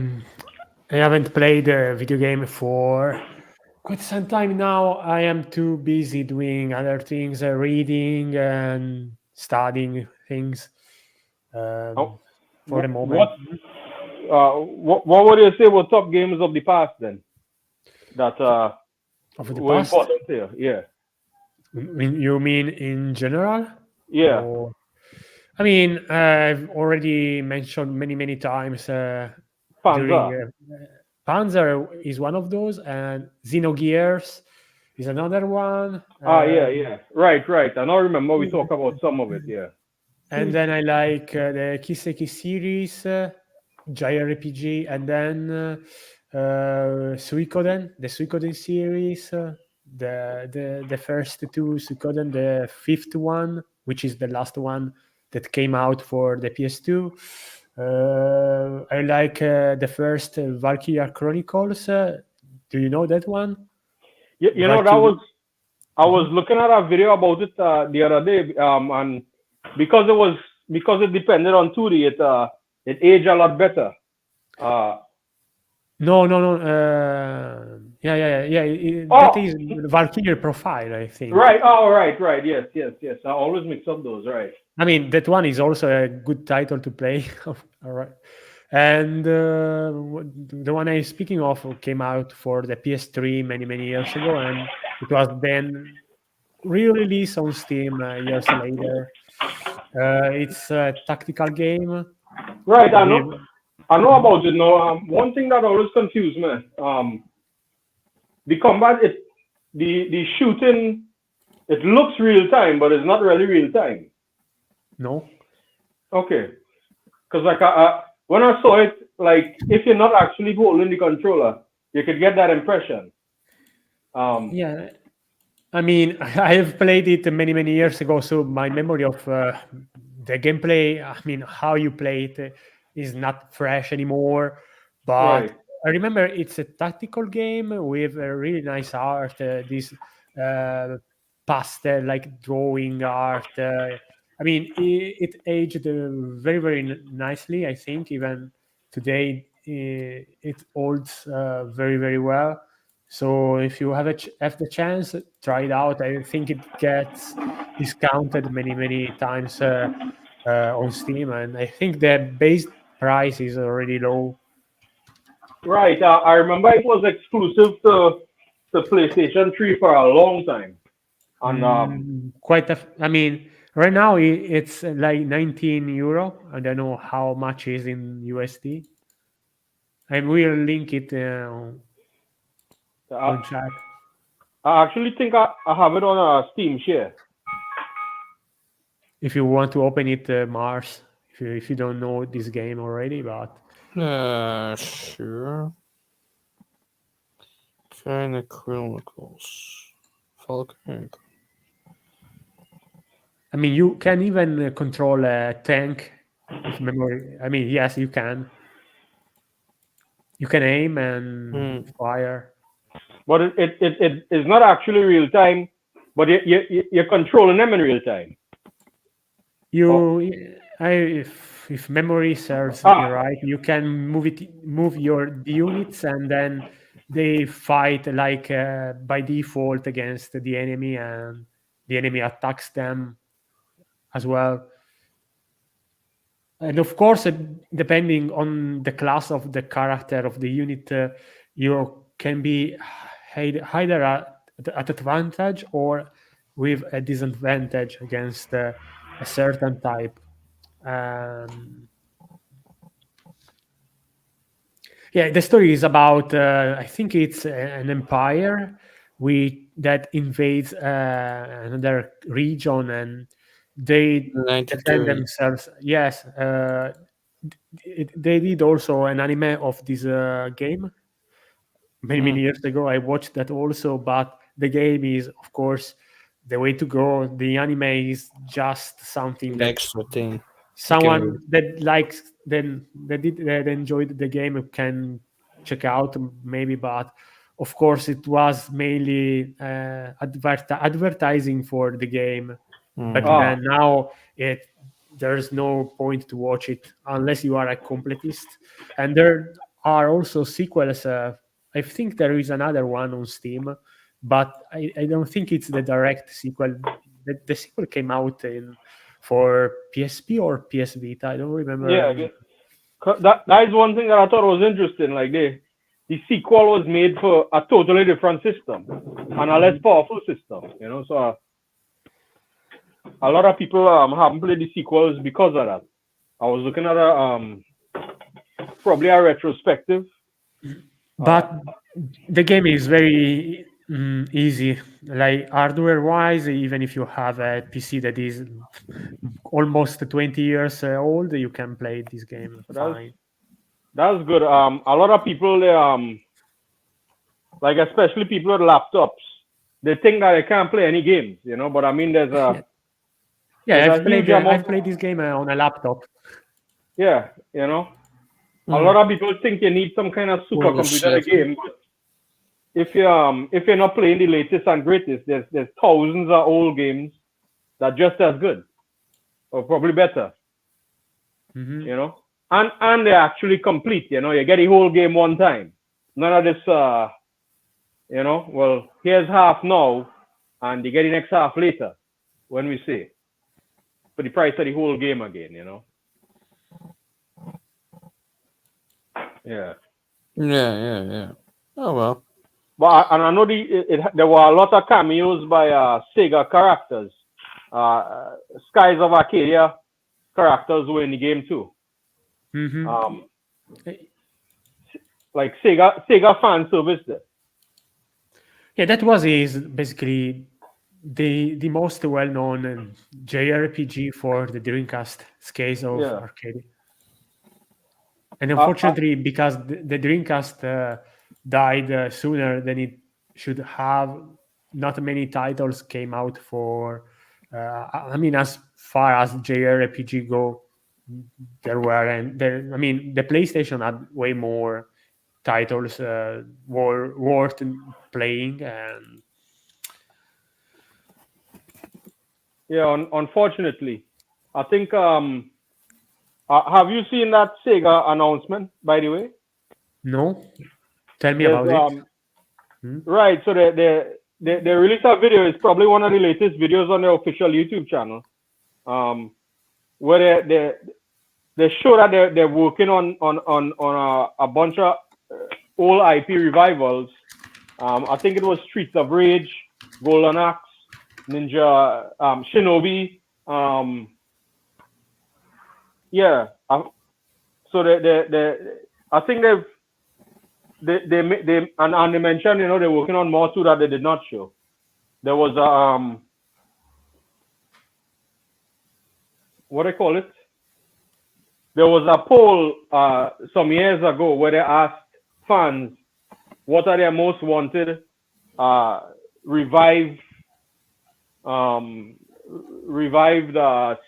B: haven't played a video game for quite some time now. I am too busy doing other things, reading and studying things
C: oh,
B: um, for the
C: wh-
B: moment.
C: what, what would you say were top games of the past then that
B: Of the
C: were
B: past,
C: important here? Yeah,
B: you mean in general?
C: yeah.
B: Or I mean, I've already mentioned many times during
C: Panzer.
B: Panzer is one of those, and Xenogears is another one.
C: Yeah, yeah. Right. I now remember we talk about some of it. Yeah.
B: And then I like the Kiseki series, JRPG, and then Suikoden, the Suikoden series, the first two Suikoden, the fifth one, which is the last one that came out for the PS2. I like the first Valkyria Chronicles. Do you know that one?
C: You know,
B: Valkyria.
C: I was
B: Mhm.
C: looking at a video about it the other day, and because it depended on 2D, it aged a lot better. Uh,
B: No. Yeah. That
C: oh,
B: is Valkyrie profile, I think.
C: right. Oh, right. Yes. I always mix up those. Right.
B: I mean, that one is also a good title to play. All right. And the one I'm speaking of came out for the PS3 many years ago, and it was then re-released on Steam years later. It's a tactical game
C: Right. I know.
B: with.
C: I know
B: Mhm.
C: about it now. One thing that always confused me, the combat, the shooting, it looks real time, but it's not really real time.
B: No.
C: Okay. Because like when I saw it, like if you're not actually holding the controller, you could get that impression. Um,
B: Yeah, I mean, I have played it many years ago, so my memory of the gameplay, I mean, how you play it is not fresh anymore. But
C: right.
B: I remember it's a tactical game with a really nice art, this uh, pastel like drawing art. I mean, it aged very nicely. I think even today it holds very very well. So if you have the chance, try it out. I think it gets discounted many times on Steam, and I think the base price is already low.
C: Right. I remember it was exclusive to PlayStation 3 for a long time. And
B: I mean, right now it's like 19 euro. I don't know how much is in USD. And we'll link it
C: I,
B: on chat.
C: I actually think I have it on a Steam share.
B: If you want to open it, Mars. If you don't know this game already, but
A: Sure. Kind of Chronicles. Falcon.
B: I mean, you can even control a tank if memory. I mean, yes, you can. You can aim and fire.
C: But it is not actually real time, but you're controlling them in real time.
B: If memory serves me right, you can move your units, and then they fight like by default against the enemy, and the enemy attacks them as well. And of course, depending on the class of the character of the unit, you can be either at advantage or with a disadvantage against a certain type. Yeah, the story is about I think it's an empire that invades another region, and they defend
A: 1930.
B: themselves. Yes, they did also an anime of this game many years ago. I watched that also, but the game is, of course, the way to go. The anime is just something
A: The
B: that
A: extra thing.
B: someone that likes that enjoyed the game can check out maybe, but of course it was mainly advertising for the game back then. Now there's no point to watch it unless you are a completist, and there are also sequels. I think there is another one on Steam, but I don't think it's the direct sequel. The sequel came out for PSP or PS Vita. I don't remember.
C: Yeah, that is one thing that I thought was interesting. Like the sequel was made for a totally different system and a less powerful system. So a lot of people haven't played the sequels because of that. I was looking at probably a retrospective.
B: But the game is very easy, like hardware wise. Even if you have a PC that is almost 20 years old, you can play this game fine.
C: That's good. A lot of people, they, like especially people with laptops, they think that they can't play any games, But I mean, there's a
B: I've played this game on a laptop.
C: Yeah, a lot of people think you need some kind of supercomputer to game. If you're not playing the latest and greatest, there's thousands of old games that are just as good, or probably better. And they're actually complete. You get the whole game one time. None of this. Well, here's half now, and you get the next half later. When we say, for the price of the whole game again. Yeah.
A: Yeah. Oh well.
C: But I know there were a lot of cameos by Sega characters. Skies of Arcadia characters were in the game too. Like Sega fan service there.
B: Yeah, that was basically the most well-known JRPG for the Dreamcast, Skies of Arcadia. And unfortunately, because the Dreamcast died sooner than it should have, not many titles came out for. I mean, as far as JRPG go, there were, and there. I mean, the PlayStation had way more titles were worth playing, and
C: unfortunately, I think. Have you seen that Sega announcement, by the way?
B: No, tell me
C: There's
B: about it. Hmm?
C: right. So they released a video. It's probably one of the latest videos on their official YouTube channel. Where they show that they're working on a bunch of old IP revivals. I think it was Streets of Rage, Golden Axe, Ninja, Shinobi. Yeah. So I think and they mentioned, they're working on more too that they did not show. There was what do they call it? There was a poll some years ago where they asked fans what are their most wanted revived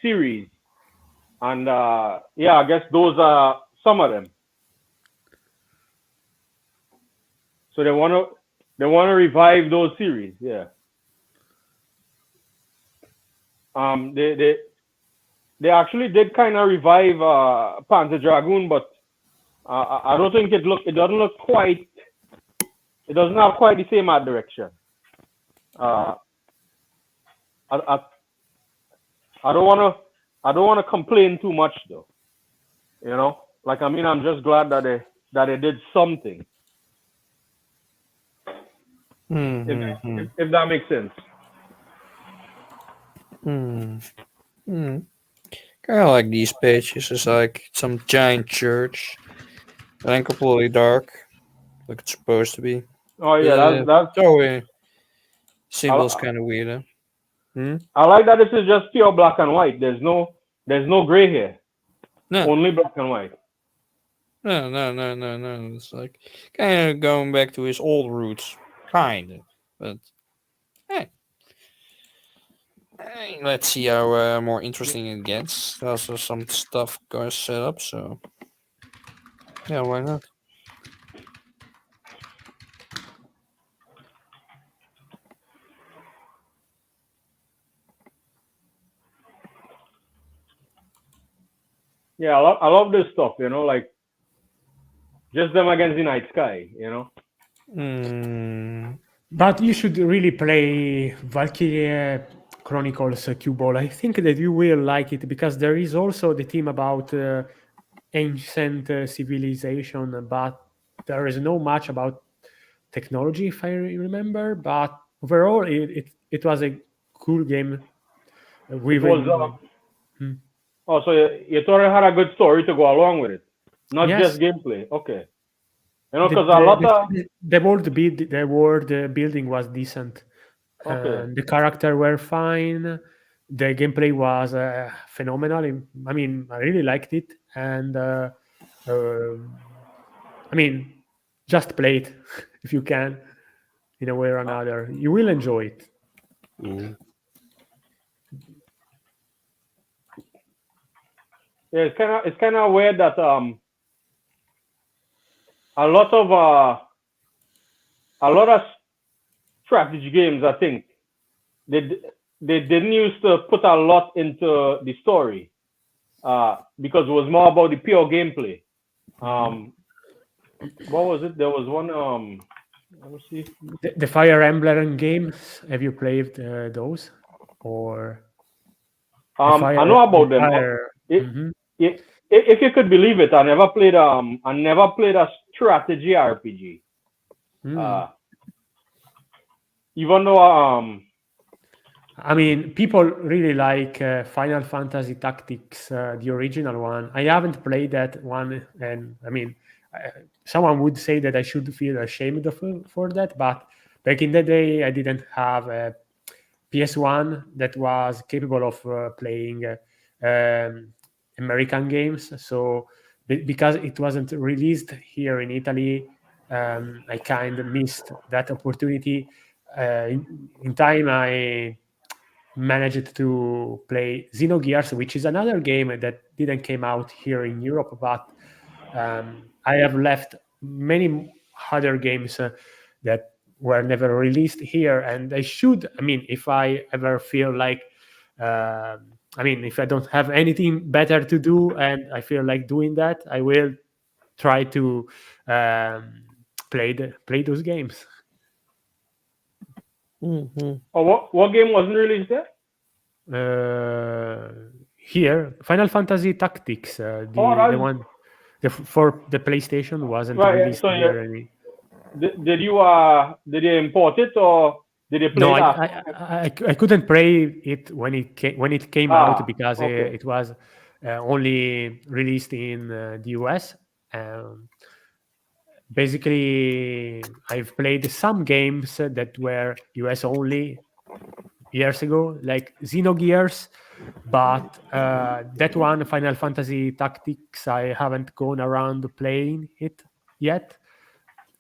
C: series, and I guess those are some of them. So they want to revive those series. Yeah. They actually did kind of revive Panzer Dragoon, but I don't think it doesn't look quite. It doesn't have quite the same art direction. I don't want to complain too much though. I'm just glad that they did something. If that makes sense.
A: Kind of like these pages. It's like some giant church, but then completely dark, like it's supposed to be.
C: Oh yeah, that's.
A: So symbol's kind of weird.
C: I like that this is just pure black and white. There's no gray here.
A: No.
C: Only black and white.
A: No. It's like kind of going back to his old roots, kind of. But hey, let's see how more interesting it gets. Also, some stuff going set up, so yeah, why not?
C: Yeah, I love this stuff. Like just them against the night sky.
B: But you should really play Valkyrie Chronicles Qbhall. I think that you will like it because there is also the theme about ancient civilization, but there is no much about technology, if I remember. But overall, it was a cool game.
C: Oh, so you thought it had a good story to go along with it, not just gameplay. Okay. Because a lot of
B: the world building was decent.
C: Okay.
B: The characters were fine. The gameplay was phenomenal. I mean, I really liked it, and just play it if you can, in a way or another. You will enjoy it.
C: Yeah, it's kind of weird that a lot of strategy games, I think they didn't used to put a lot into the story because it was more about the pure gameplay. What was it? There was one. Let me see.
B: The Fire Emblem games. Have you played those? Or
C: I know about them. If you could believe it, I never played a strategy RPG. Even though
B: I mean, people really like Final Fantasy Tactics, the original one. I haven't played that one, and I mean, someone would say that I should feel ashamed for that, but back in the day, I didn't have a PS1 that was capable of playing American games. So because it wasn't released here in Italy, I kind of missed that opportunity. In time, I managed to play Xenogears, which is another game that didn't came out here in Europe, but I have left many other games that were never released here, and I should. I mean, if I ever feel like, if I don't have anything better to do and I feel like doing that, I will try to play those games.
A: Mm-hmm.
C: Oh, what game wasn't released there?
B: Here, Final Fantasy Tactics,
C: Oh,
B: the one for the PlayStation wasn't
C: right.
B: released
C: So
B: here. Any.
C: did you import it or did you play
B: No,
C: it
B: I,
C: after?
B: I couldn't play it when it came out because
C: Okay.
B: it was only released in the US. Um, Basically, I've played some games that were US only years ago, like Xenogears, but that one, Final Fantasy Tactics, I haven't gone around playing it yet,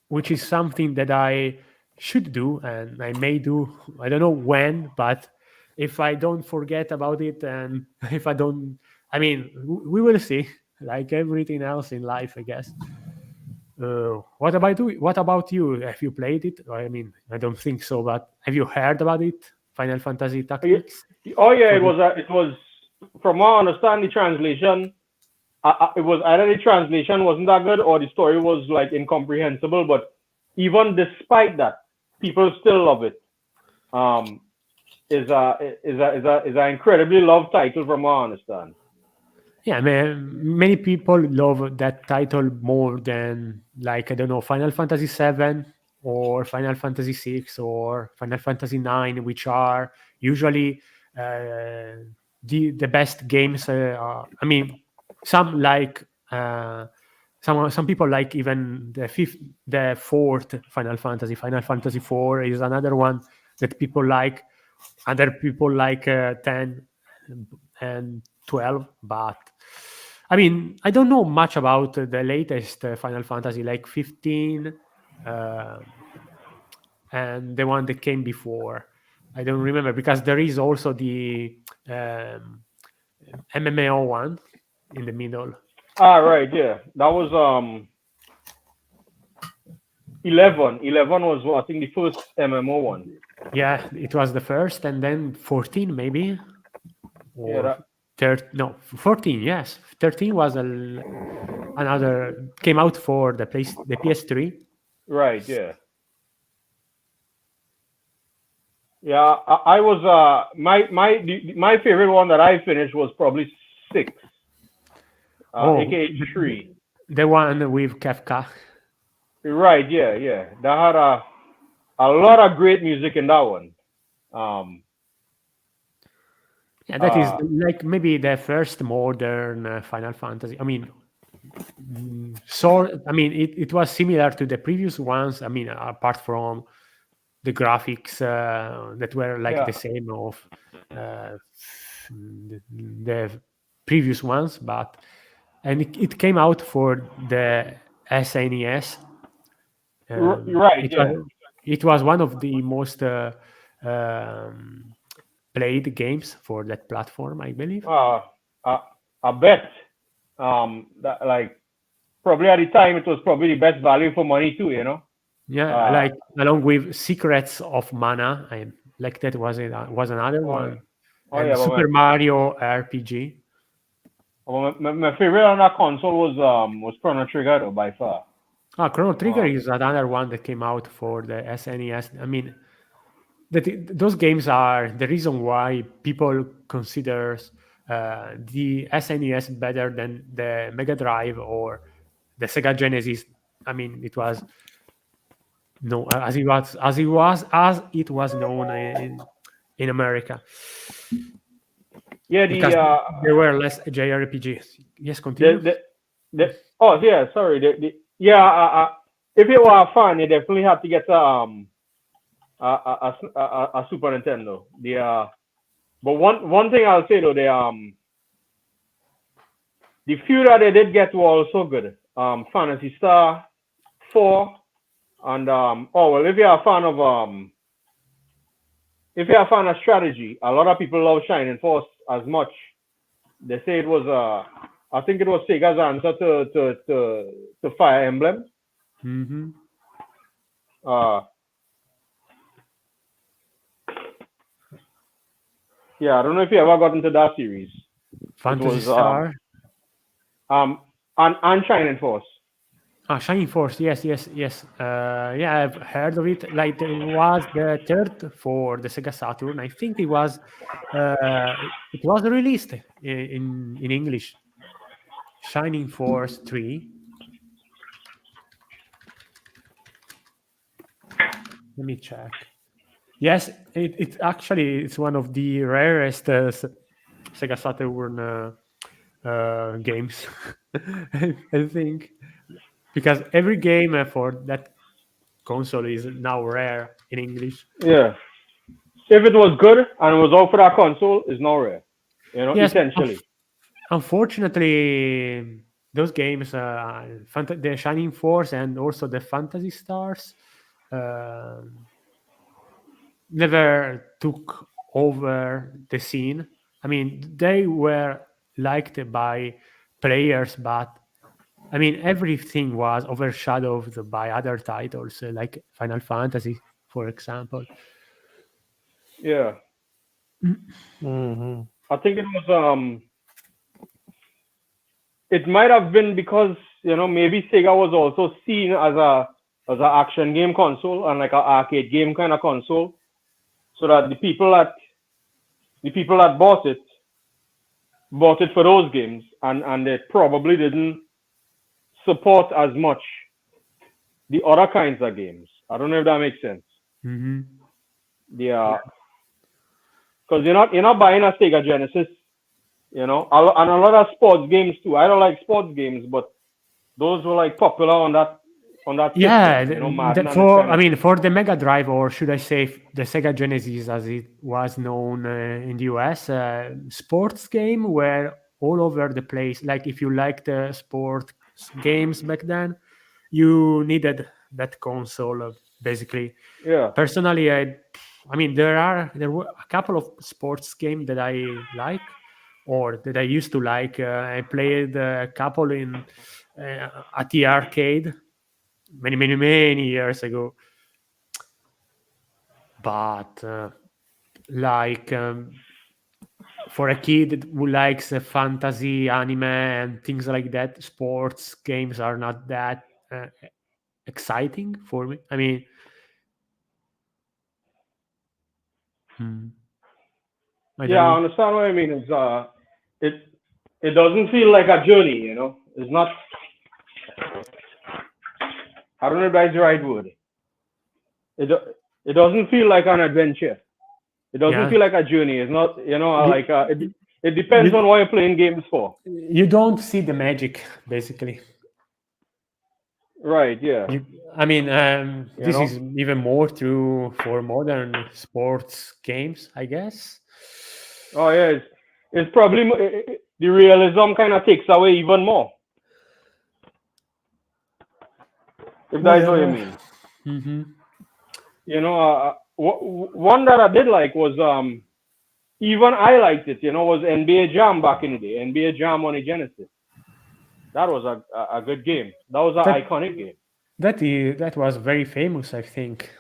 B: which is something that I should do and I may do. I don't know when, but if I don't forget about it and if I don't, I mean, we will see. Like everything else in life, I guess. What about you? What about you? Have you played it? I mean, I don't think so, but have you heard about it? Final Fantasy Tactics?
C: Oh yeah,
B: For
C: it
B: the
C: was. It was. From what I understand, the translation. It was either the translation wasn't that good or the story was like incomprehensible. But even despite that, people still love it. Um, is a incredibly loved title from what I understand.
B: Yeah, many people love that title more than, like, I don't know, Final Fantasy 7 or Final Fantasy 6 or Final Fantasy 9, which are usually the best games. I mean, some like some people like even the fourth Final Fantasy. Final Fantasy 4 is another one that people like. Other people like 10 and 12, but I mean, I don't know much about the latest Final Fantasy, like 15 uh, and the one that came before. I don't remember because there is also the um, MMO one in the middle.
C: Ah, right, yeah, that was 11. 11 was I think the first MMO one.
B: Yeah, it was the first, and then 14 maybe,
C: Yeah,
B: or 14. Yes, 13 was another came out for the PS3.
C: right, yeah. Yeah, I was my favorite one that I finished was probably 6,
B: Oh,
C: aka 3.
B: the one with Kafka.
C: Right, yeah, yeah. That had a lot of great music in that one. Um,
B: Yeah, that is
C: uh,
B: like maybe the first modern Final Fantasy. I mean, so I mean, it was similar to the previous ones. I mean, apart from the graphics that were like
C: yeah.
B: the same of uh, the previous ones, but and it came out for the SNES.
C: Right,
B: It
C: yeah.
B: was one of the most um, played games for that platform, I believe.
C: Uh, I, I bet that like probably at the time it was probably the best value for money too.
B: Yeah,
C: Uh,
B: like along with Secrets of Mana, I like that was another
C: oh, yeah.
B: one,
C: Oh
B: and
C: yeah, but
B: Super Mario RPG.
C: my favorite on that console was Chrono Trigger though, by far.
B: Ah, Chrono Trigger
C: Um,
B: is another one that came out for the SNES. I mean, those games are the reason why people considers the SNES better than the Mega Drive or the Sega Genesis. I mean, it was no as it was known in America
C: yeah,
B: because there were less JRPGs. Yes,
C: the
B: continue.
C: the, the oh yeah, sorry, yeah, if you were a fan, you definitely have to get a Super Nintendo. But one thing I'll say though, the few that they did get were also good. Fantasy Star 4 and oh well, if you're a fan of strategy, a lot of people love Shining Force as much. They say it was I think it was Sega's answer to Fire Emblem.
B: Hmm.
C: Uh, yeah, I don't know if you ever got into that series. It
B: Fantasy
C: was
B: Star.
C: and Shining Force.
B: Shining Force. Yes, yes, yes. Yeah, I've heard of it. Like it was the third for the Sega Saturn. I think it was released in English. Shining Force 3. Let me check. Yes, it actually it's one of the rarest Sega Saturn games. I think because every game for that console is now rare in English.
C: Yeah. If it was good and it was out for that console, it's not rare.
B: Yes,
C: Essentially.
B: unfortunately, those games, the Shining Force and also the Fantasy Stars, uh, never took over the scene. I mean, they were liked by players, but I mean, everything was overshadowed by other titles like Final Fantasy, for example.
C: Yeah.
A: Hmm.
C: I think it might have been because maybe Sega was also seen as a action game console and like an arcade game kind of console, so that the people that bought it for those games, and they probably didn't support as much the other kinds of games. I don't know if that makes sense.
B: Hmm.
C: Yeah, because you're not buying a Sega Genesis, and a lot of sports games too. I don't like sports games, but those were like popular on that
B: Yeah,
C: system. Madden and this kind of thing.
B: for the Mega Drive, or should I say the Sega Genesis, as it was known in the US, sports game were all over the place. Like if you liked sports games back then, you needed that console. Basically,
C: Yeah,
B: personally, I mean, there were a couple of sports games that I like, or that I used to like. I played a couple in at the arcade many, many, many years ago. But like for a kid who likes fantasy, anime, and things like that, sports games are not that exciting for me. I mean, hmm, I don't
C: yeah, I
B: know.
C: understand what I mean. It it doesn't feel like a journey. It's not. I don't know if that's the right word. It doesn't feel like an adventure. It doesn't
B: Yeah,
C: feel like a journey. It's not. Like
B: you,
C: it depends
B: you
C: on what you're playing games for.
B: you don't see the magic basically.
C: Right. Yeah.
B: You, I mean,
C: You
B: this
C: know.
B: is even more true for modern sports games, I guess.
C: Oh yeah. It's probably the realism kind of takes away even more. If that is what you
B: Whatever.
C: mean.
B: Hmm.
C: One that I did like was even I liked it. Was NBA Jam back in the day. NBA Jam on the Genesis. That was a good game. That was an
B: That
C: iconic game.
B: that was very famous, I think.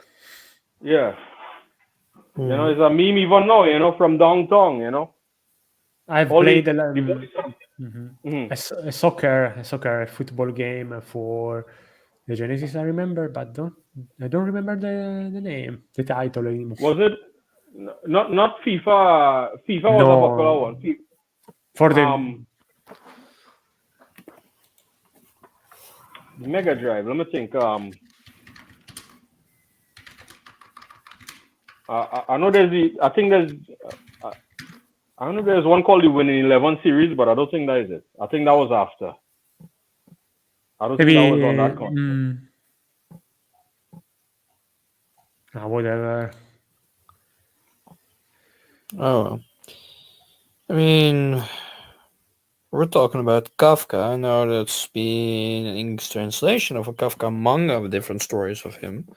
C: Yeah.
A: Hmm.
C: It's a meme even now. From downtown.
B: I've
C: All
B: played
C: the boys.
B: mhm,
C: Mhm.
B: a soccer football game for the Genesis. I remember, but I don't remember the name, the title anymore.
C: Was it not FIFA? FIFA was a popular
B: No,
C: one.
B: for the
C: Um, Mega Drive. Let me think. I know I think uh, I don't know if there's one called the Winning 11 series, but I don't think that is it. I think that was after. I don't think that was on
B: maybe
C: that console.
B: whatever.
A: Oh, I mean, we're talking about Kafka. I know that's been an English translation of a Kafka manga with different stories of him.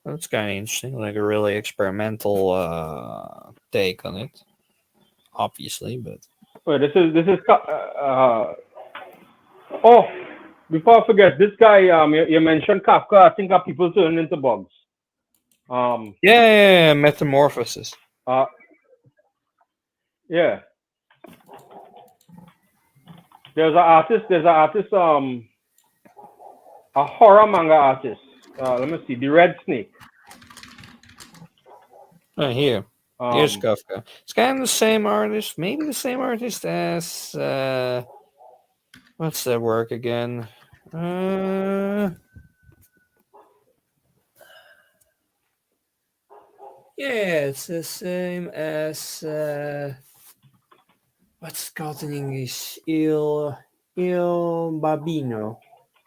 A: That's kind of interesting, like a really experimental take on it, obviously. But
C: Wait, this is. Oh, before I forget, this guy. You mentioned Kafka. I think people turn into bugs. Um.
A: yeah, Metamorphosis.
C: Uh. Yeah. There's an artist. There's an artist. a horror manga artist. Let me see, the Red Snake.
A: Oh, here. Here's
C: Um,
A: Kafka. It's kind of the same artist, maybe the same artist as what's that work again? Uh, yeah, it's the same as what's it called in English? Il Babino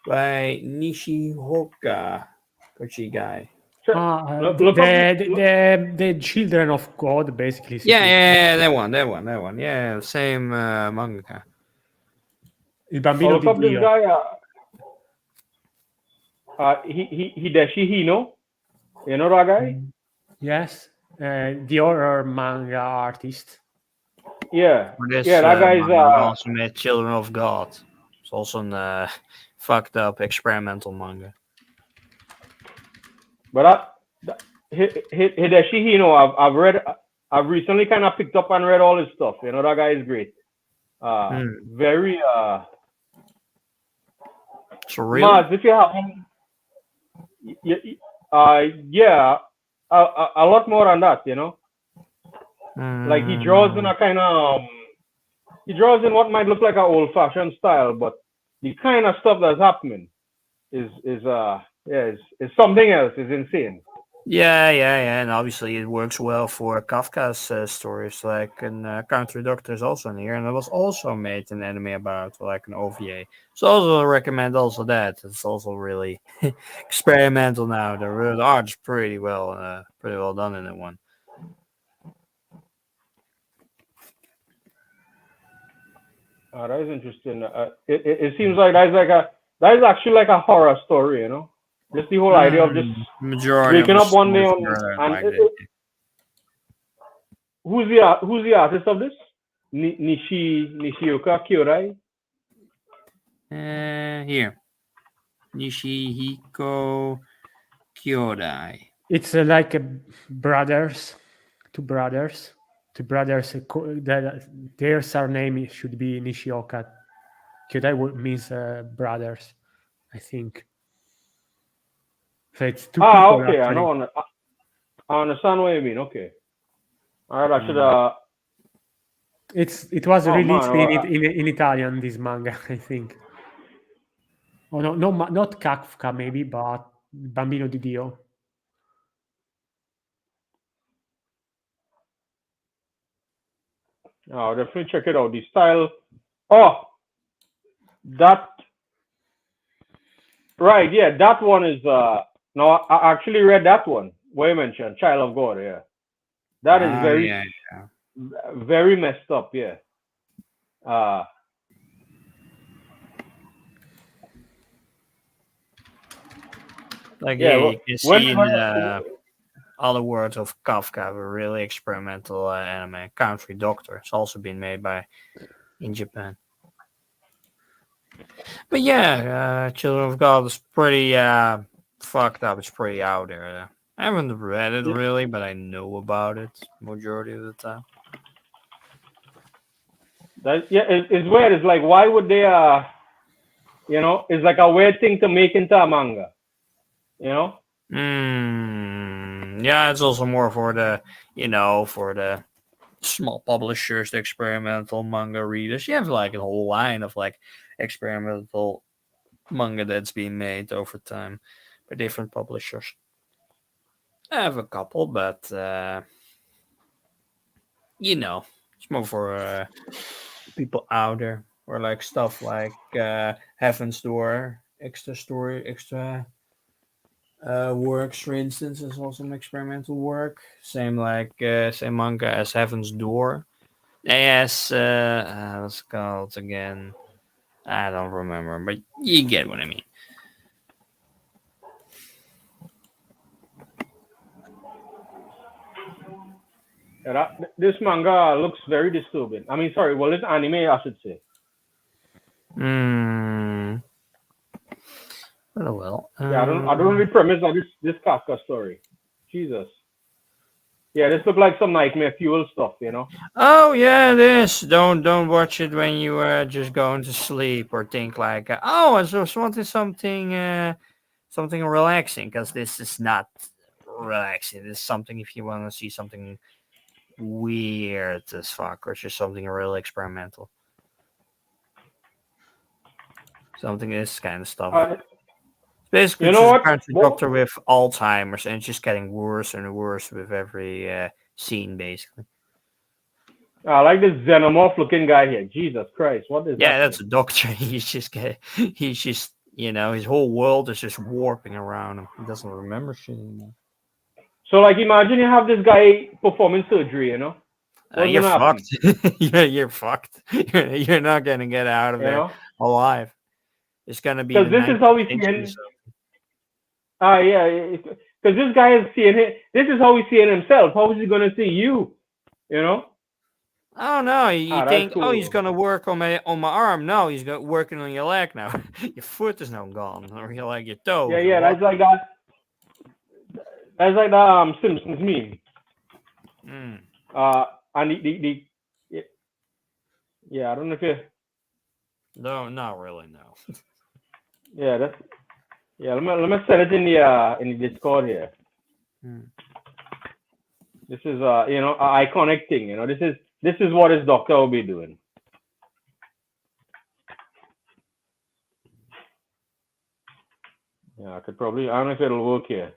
A: by Nishioka Kochigai.
C: look up.
B: The children of God, basically.
A: Yeah, that one. Yeah, same manga.
B: Il bambino
C: Look
B: di
C: up this
B: Dio.
C: guy. Hideshi Hino. You know that guy?
B: Yes, the horror manga artist.
C: Yeah,
A: For this
C: yeah. That guy's.
A: manga, he also made Children of God. It's also a fucked up experimental manga.
C: But Hideshi Hino, I've read. I've recently kind of picked up and read all his stuff. You know that guy is great. Very
A: Surreal.
C: Mars. If you haven't, yeah, a lot more than that. You know, like he draws in a kind of he draws in what might look like an old-fashioned style, but the kind of stuff that's happening is something else. Is insane.
A: Yeah, and obviously it works well for Kafka's stories. Like, and Country Doctor is also in here, and it was also made an anime about, like an OVA. So also recommend also that. It's also really experimental now. The art's pretty well done in that one.
C: That is interesting. It seems like that is actually like a horror story. You know, just the whole idea of just
A: Majority of
C: waking
A: the
C: up one day
A: stories are
C: and
A: like that.
C: who's the artist of this? Nishioka Kyorai.
A: Here, Nishihiko Kyodai.
B: It's like brothers, two brothers, their surname should be Nishioka. Kyodai means brothers, I think. So it's two people
C: Okay. I
B: actually.
C: know. I understand what you mean. Okay. All right. I should.
B: It was
C: Oh
B: released
C: man.
B: in Italian, this manga, I think. Oh no, not Kafka maybe, but Bambino di Dio.
C: I'll definitely check it out. The style. Oh, that. Right. Yeah. That one is. No, I actually read that one. What you mentioned, Child of God. Yeah. That is
A: Yeah.
C: very messed up. Yeah. Uh.
A: Like,
C: Yeah.
A: yeah, you can
C: When.
A: see in other words of Kafka, a really experimental anime. Country Doctor. It's also been made by in Japan. But yeah, Children of God is pretty fucked up. It's pretty out there. I haven't read it really, but I know about it majority of the time.
C: It's weird. It's like, why would they? You know, it's like a weird thing to make into a manga. You know.
A: Yeah, it's also more for the small publishers, the experimental manga readers. You have like a whole line of like experimental manga that's being made over time by different publishers. I have a couple, but it's more for people out there, or like stuff like Heaven's Door, extra works, for instance, is also an experimental work. Same same manga as Heaven's Door. As what's it called again? I don't remember, but you get what I mean.
C: Yeah, this manga looks very disturbing. I mean, sorry, well, this anime, I should say.
A: Well.
C: Yeah, I don't know the premise of this Kafka story. Jesus. Yeah, this look like some nightmare fuel stuff, you know.
A: Oh yeah, this. Don't watch it when you are just going to sleep or think like, oh, I just wanted something relaxing, because this is not relaxing. This is something if you want to see something weird as fuck, or just something really experimental. Something this kind of stuff.
C: Uh,
A: Basically,
C: you know
A: just a
C: what?
A: country doctor with Alzheimer's, and it's just getting worse and worse with every scene, basically.
C: I like this xenomorph looking guy here. Jesus Christ, what is
A: Yeah,
C: happening?
A: that's a doctor. He's just, his whole world is just warping around him. He doesn't remember shit anymore.
C: So like, imagine you have this guy performing surgery, you know. What's
A: You're
C: gonna
A: fucked.
C: happen?
A: You're fucked. You're not gonna get out of
C: You
A: there
C: know,
A: alive. It's gonna be
C: because
A: the
C: this is how
A: 19th
C: we see
A: century.
C: him. Yeah, because this guy is seeing it. This is how he's seeing himself. How is he gonna see you? You know?
A: I don't know. You
C: That's
A: think, oh, he's
C: cool.
A: gonna work on my arm? No, he's working on your leg now. Your foot is now gone, or your like your
C: Yeah,
A: toes, or
C: yeah,
A: what?
C: that's like that. That's like that Simpsons meme.
A: Mm.
C: Uh, and yeah, yeah, I don't know if you,
A: No, not really. No.
C: yeah, that's, yeah. Let me send it in the Discord here.
A: Mm.
C: This is a iconic thing. You know, this is what his doctor will be doing. Yeah, I could probably. I don't know if it'll work here.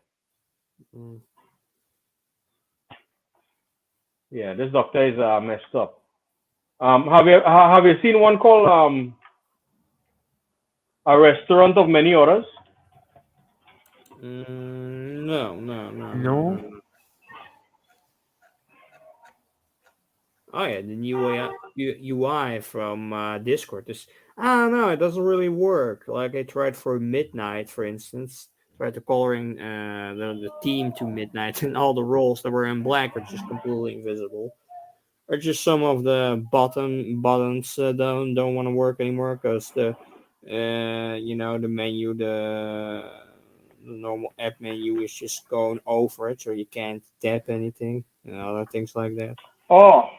A: Mm.
C: Yeah, this doctor is messed up. Have you seen one called a restaurant of many orders?
A: No, no, no, no,
B: No.
A: no. Oh yeah, the new UI from Discord. This, I don't know. It doesn't really work. Like I tried for midnight, for instance. Tried to coloring the theme to midnight, and all the roles that were in black are just completely invisible. Or just some of the buttons don't want to work anymore, because the menu, the normal app menu is just going over it, so you can't tap anything and other things like that.
C: Oh,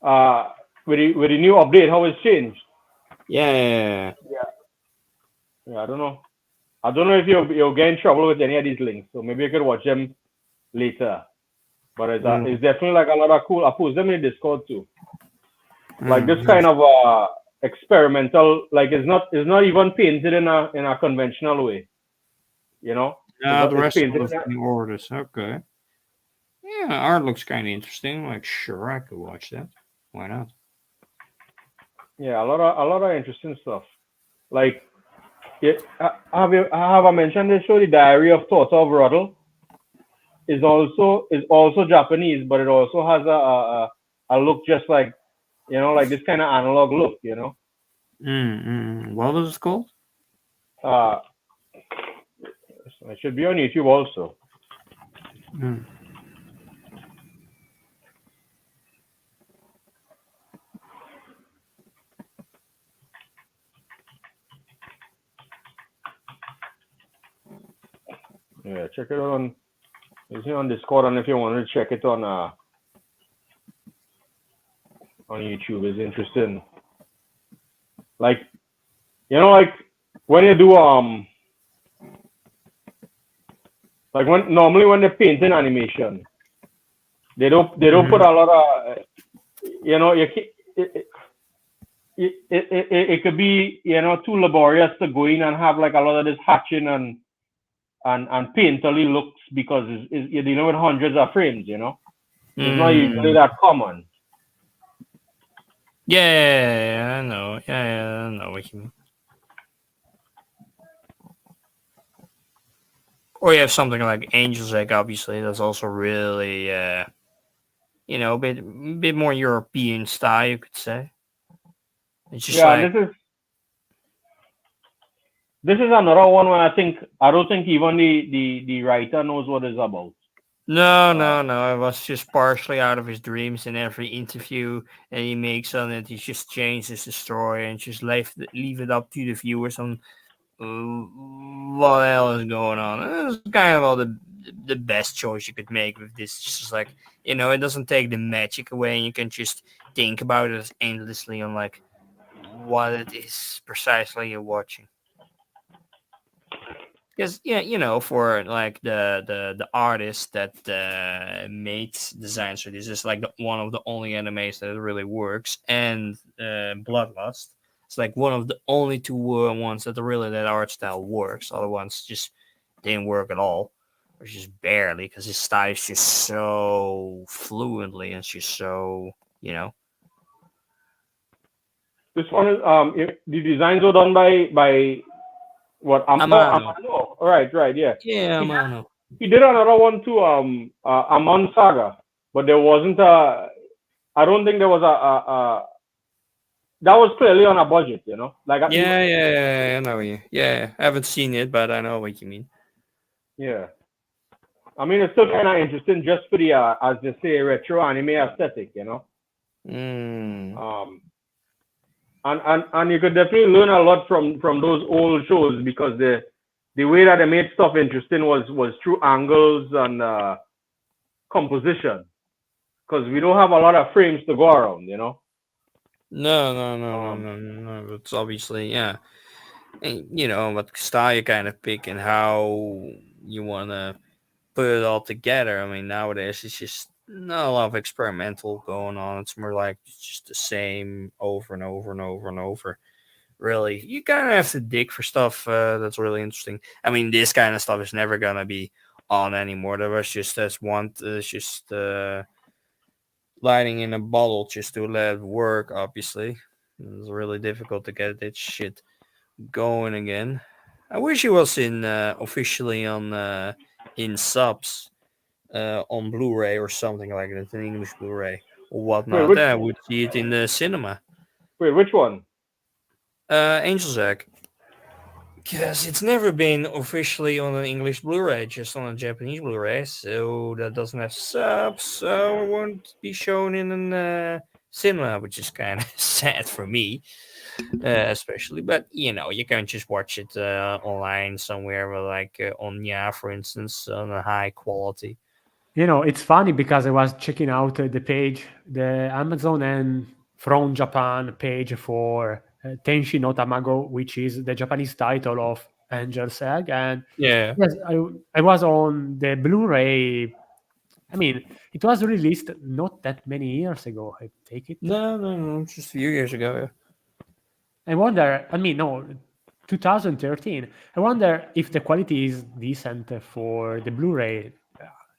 C: uh, with the new update, how it's changed.
A: Yeah.
C: Yeah, yeah. I don't know. I don't know if you'll get in trouble with any of these links, so maybe you could watch them later. But it's
A: Mm,
C: definitely like a lot of cool. I post them in Discord too. Like this
A: mm.
C: kind of experimental, like it's not even painted in a conventional way. You know,
A: The
C: it's
A: rest
C: painted
A: of
C: in
A: the new orders. Okay. Yeah, art looks kind of interesting. Like, sure, I could watch that. Why not?
C: yeah, a lot of interesting stuff. Like, yeah, have I mentioned this show, The Diary of Torta of Ruddle? Is also Japanese, but it also has a look just like like this kind of analog look.
A: What was it called?
C: Uh, it should be on YouTube also.
A: Mm.
C: Yeah, check it out on Discord, and if you want to check it on YouTube, it's interesting. Like like when you do like when they paint in animation, they don't put
A: Mhm.
C: a lot of you it could be too laborious to go in and have like a lot of this hatching and painterly looks, because you're dealing with hundreds of frames. It's not usually
A: Mm.
C: that common.
A: Yeah, I know. Yeah, I know what you mean. Or you have something like Angel's Egg, obviously. That's also really, a bit more European style, you could say. It's just
C: Yeah, and
A: like,
C: this is another one where I don't think even the writer knows what it's about.
A: no,
C: Uh,
A: no, no. It was just partially out of his dreams in every interview that he makes on it. He just changes the story and just leave it up to the viewers on what the hell is going on? It's kind of all the best choice you could make with this. Just like, it doesn't take the magic away, and you can just think about it endlessly on like what it is precisely you're watching. Because yeah, for like the artist that made designs for this is like one of the only animes that really works, and Bloodlust. It's like one of the only two ones that really that art style works. Other ones just didn't work at all, or just barely, because his style is just so fluently and it's just so you know.
C: This one is the designs were done by what
A: Amano.
C: Amano. Right, right, yeah.
A: Yeah,
C: He
A: Amano.
C: he did another one too, Amon Saga, but there wasn't a. I don't think there was a that was clearly on a budget, like
A: Yeah, yeah, yeah, yeah, I know you. Yeah, I haven't seen it, but I know what you mean.
C: yeah. I mean, it's still kind of interesting just for the as they say retro anime aesthetic.
A: Mm.
C: Um, and you could definitely learn a lot from those old shows because the way that they made stuff interesting was through angles and composition because we don't have a lot of frames to go around.
A: No, no, no, no,
C: Um,
A: no, no, no. It's obviously, yeah. And, what style you kind of pick and how you want to put it all together. I mean, nowadays it's just not a lot of experimental going on. It's more like it's just the same over and over and over and over. Really, you kind of have to dig for stuff that's really interesting. I mean, this kind of stuff is never gonna be on anymore. There was just this one, it's just lighting in a bottle just to let it work. Obviously, it's really difficult to get that shit going again. I wish it was in officially on in subs on Blu-ray or something like that, an English Blu-ray or
C: wait,
A: whatnot.
C: which
A: Then I would see it in the cinema.
C: wait, which one?
A: Angel's Egg. Because it's never been officially on an English Blu-ray, just on a Japanese Blu-ray, so that doesn't have subs, so it won't be shown in an cinema, which is kind of sad for me, especially. But you can just watch it online somewhere, like on for instance, on a high quality.
B: It's funny because I was checking out the page, the Amazon and from Japan page for Tenshi no Tamago, which is the Japanese title of Angel's Egg. And
A: Yeah.
B: yes, I was on the Blu-ray. I mean, it was released not that many years ago. I take it.
A: No, no, no, just a few years ago.
B: I wonder. I mean, no, 2013. I wonder if the quality is decent for the Blu-ray.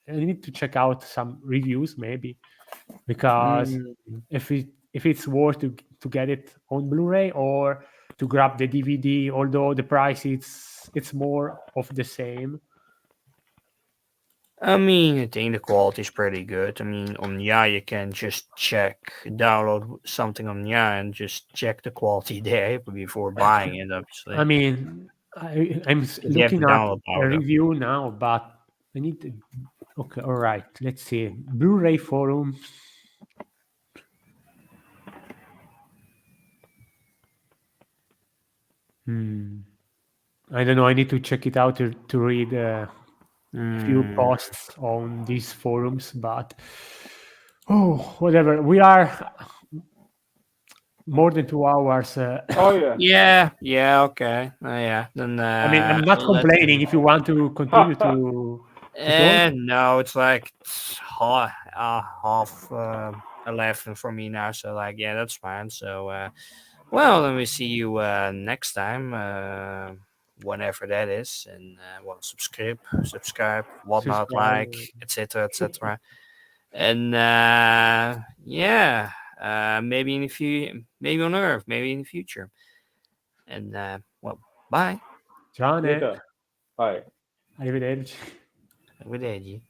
B: I need to check out some reviews maybe because
A: Mm.
B: if it's worth to get it on Blu-ray or to grab the DVD, although the price it's more of the same.
A: I mean, I think the quality is pretty good. I mean, on you can just download something on and just check the quality there before buying it,
B: I
A: obviously.
B: mean, I'm
A: Because you have the
B: looking at
A: download
B: a
A: power, though.
B: review now, but I need to. Okay, all right. Let's see. Blu-ray forum. Hmm. I don't know. I need to check it out to read a few
A: Mm.
B: posts on these forums, but whatever. We are more than 2 hours.
C: Oh yeah.
A: Yeah, yeah, okay. Yeah, then
B: I mean, I'm not
A: let's.
B: complaining. If you want to continue to talk,
A: No, it's like half 11 for me now, so like, yeah, that's fine. So, well, then we see you next time, whenever that is, and well, subscribe, whatnot, like,
B: subscribe.
A: etc., etc. And yeah, maybe in the future, maybe on Earth, maybe in the future. And well, bye.
B: Gianne,
C: Later. Bye.
B: arrivederci.
A: Arrivederci.